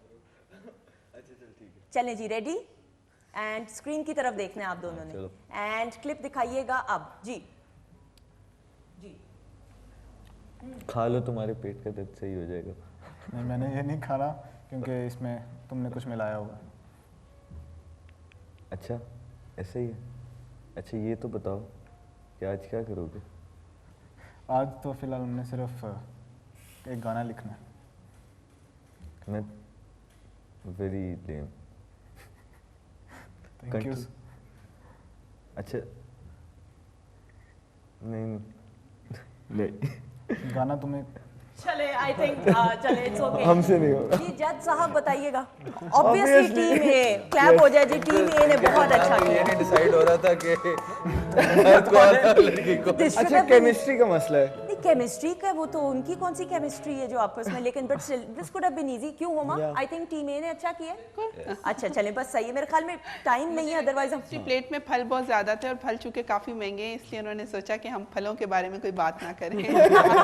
चलें जी, रेडी? एंड स्क्रीन की तरफ देखना है आप दोनों ने, एंड क्लिप दिखाइएगा अब जी। खा लो, तुम्हारे पेट का दर्द सही हो जाएगा। नहीं, मैंने ये नहीं खाना क्योंकि इसमें तुमने कुछ मिलाया होगा। अच्छा, ऐसे ही है। अच्छा, ये तो बताओ कि आज क्या करोगे? आज तो फिलहाल हमने सिर्फ एक गाना लिखना है। मैं वेरी लेम। Thank you. अच्छा, नहीं गाना तुम्हें, चले, आई थिंक चले, इट्स ओके। हमसे नहीं होगा। जी जज साहब बताइएगा। ऑब्वियसली टीम ए, क्लैप हो जाए जी। टीम ए ने बहुत अच्छा किया। ये नहीं डिसाइड हो रहा था कि मर्द को और लड़की को। अच्छा, केमिस्ट्री का मसला है। नहीं, केमिस्ट्री का वो तो उनकी कौन सी केमिस्ट्री है जो आपस में, लेकिन but this could have been easy. क्यों होमा? आई थिंक टीम ए ने अच्छा किया। अच्छा चले, बस सही है। मेरे ख्याल में टाइम नहीं है, अदरवाइज हम प्लेट में फल बहुत ज्यादा थे और फल चूंकि काफी महंगे हैं, इसलिए उन्होंने सोचा कि हम फलों के बारे में कोई बात ना करें।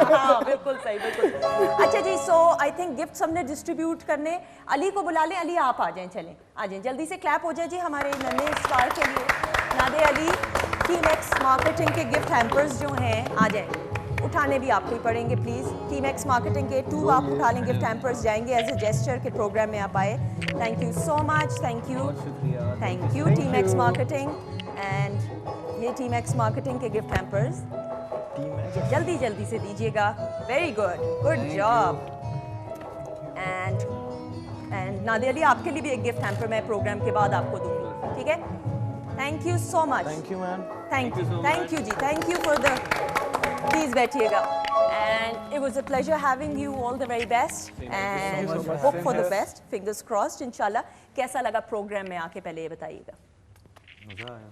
हाँ, बिल्कुल सही, बिल्कुल। अच्छा जी, सो आई थिंक गिफ्ट्स हमने डिस्ट्रीब्यूट करने, अली को बुला लें। अली आप आ जाएं, चलें आ जाएं, जल्दी से क्लैप हो जाए जी हमारे नन्हे स्टार के लिए। नादे अली, टीम एक्स मार्केटिंग के गिफ्ट हैम्पर्स जो हैं, आ जाएं। उठाने भी आपको ही पड़ेंगे प्लीज़। टीम एक्स मार्केटिंग के 2 आप उठा लें, गिफ्ट हैम्पर्स जाएंगे एज ए जेस्चर के प्रोग्राम में आप आए। Thank you so much, thank you team X marketing. And ये टीम एक्स मार्केटिंग के गिफ्ट हैम्पर्स जल्दी जल्दी से दीजिएगा। Very good, good job. And नादे अली, आपके लिए भी एक गिफ्ट हैम्पर मैं प्रोग्राम के बाद आपको दूंगी, ठीक है। Thank you so much. Thank you ma'am. Thank you जी, thank you for the, please बैठिएगा। And it was a pleasure having you, all the very best and hope for the best, fingers crossed इंशाल्लाह। कैसा लगा programme में आके, पहले ये बताइएगा। मज़ा आया,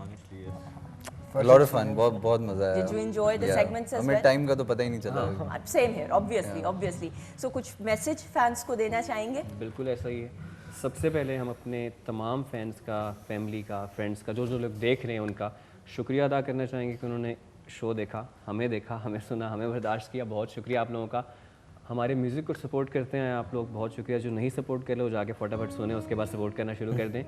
ऑनेस्टली। लॉट ऑफ फन, बहुत बहुत मजा आया। Did you enjoy the Yeah. segments as हमें well? टाइम का तो पता ही नहीं चला। Same here, obviously. सो कुछ मैसेज फैंस को देना चाहेंगे? बिल्कुल ऐसा ही है। सबसे पहले हम अपने तमाम फैंस का, फैमिली का, फ्रेंड्स का, जो जो लोग देख रहे हैं उनका शुक्रिया अदा करना चाहेंगे कि उन्होंने शो देखा, हमें सुना, हमें बर्दाश्त किया। बहुत शुक्रिया आप लोगों का। हमारे म्यूज़िक को सपोर्ट करते हैं आप लोग, बहुत शुक्रिया। जो नहीं सपोर्ट कर लो जाके फटाफट सुने, उसके बाद सपोर्ट करना शुरू कर दें।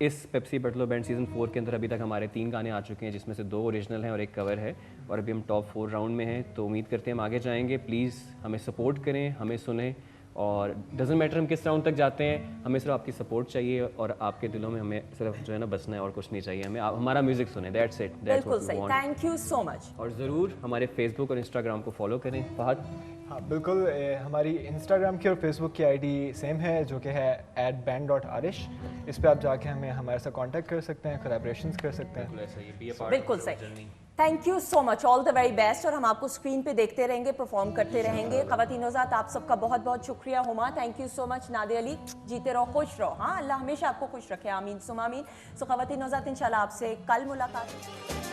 इस पेप्सी बटलो बैंड सीज़न 4 के अंदर अभी तक हमारे 3 गाने आ चुके हैं, जिसमें से 2 ओरिजिनल हैं और 1 कवर है, और अभी हम टॉप 4 राउंड में हैं। तो उम्मीद करते हैं हम आगे जाएंगे। प्लीज़ हमें सपोर्ट करें, हमें सुने, और डजेंट मैटर हम किस राउंड तक जाते हैं, हमें सिर्फ आपकी सपोर्ट चाहिए और आपके दिलों में हमें सिर्फ जो है ना बसना है और कुछ नहीं चाहिए हमें। हमारा म्यूज़िक सुने, दैट्स इट, दैट्स बिल्कुल व्हाट सही, we want. Thank you so much. और ज़रूर हमारे फेसबुक और इंस्टाग्राम को फॉलो करें। फहद? हाँ बिल्कुल, हमारी इंस्टाग्राम की और फेसबुक की आईडी सेम है, जो कि है @band.arish। इस पे आप जाके हमारे साथ कांटेक्ट कर सकते हैं, कोलैबोरेशंस कर सकते हैं। बिल्कुल सही, thank you so much, all the very best. और हम आपको स्क्रीन पे देखते रहेंगे, परफॉर्म करते रहेंगे। ख़वातीन-ओ-ज़ात, आप सबका बहुत बहुत शुक्रिया। Huma, thank you so much. Nadia Ali, जीते रहो, खुश रहो। हाँ, अल्लाह हमेशा आपको खुश रखे, आमीन सुम आमीन। सो ख़वातीन-ओ-ज़ात, इंशाल्लाह आपसे कल मुलाकात।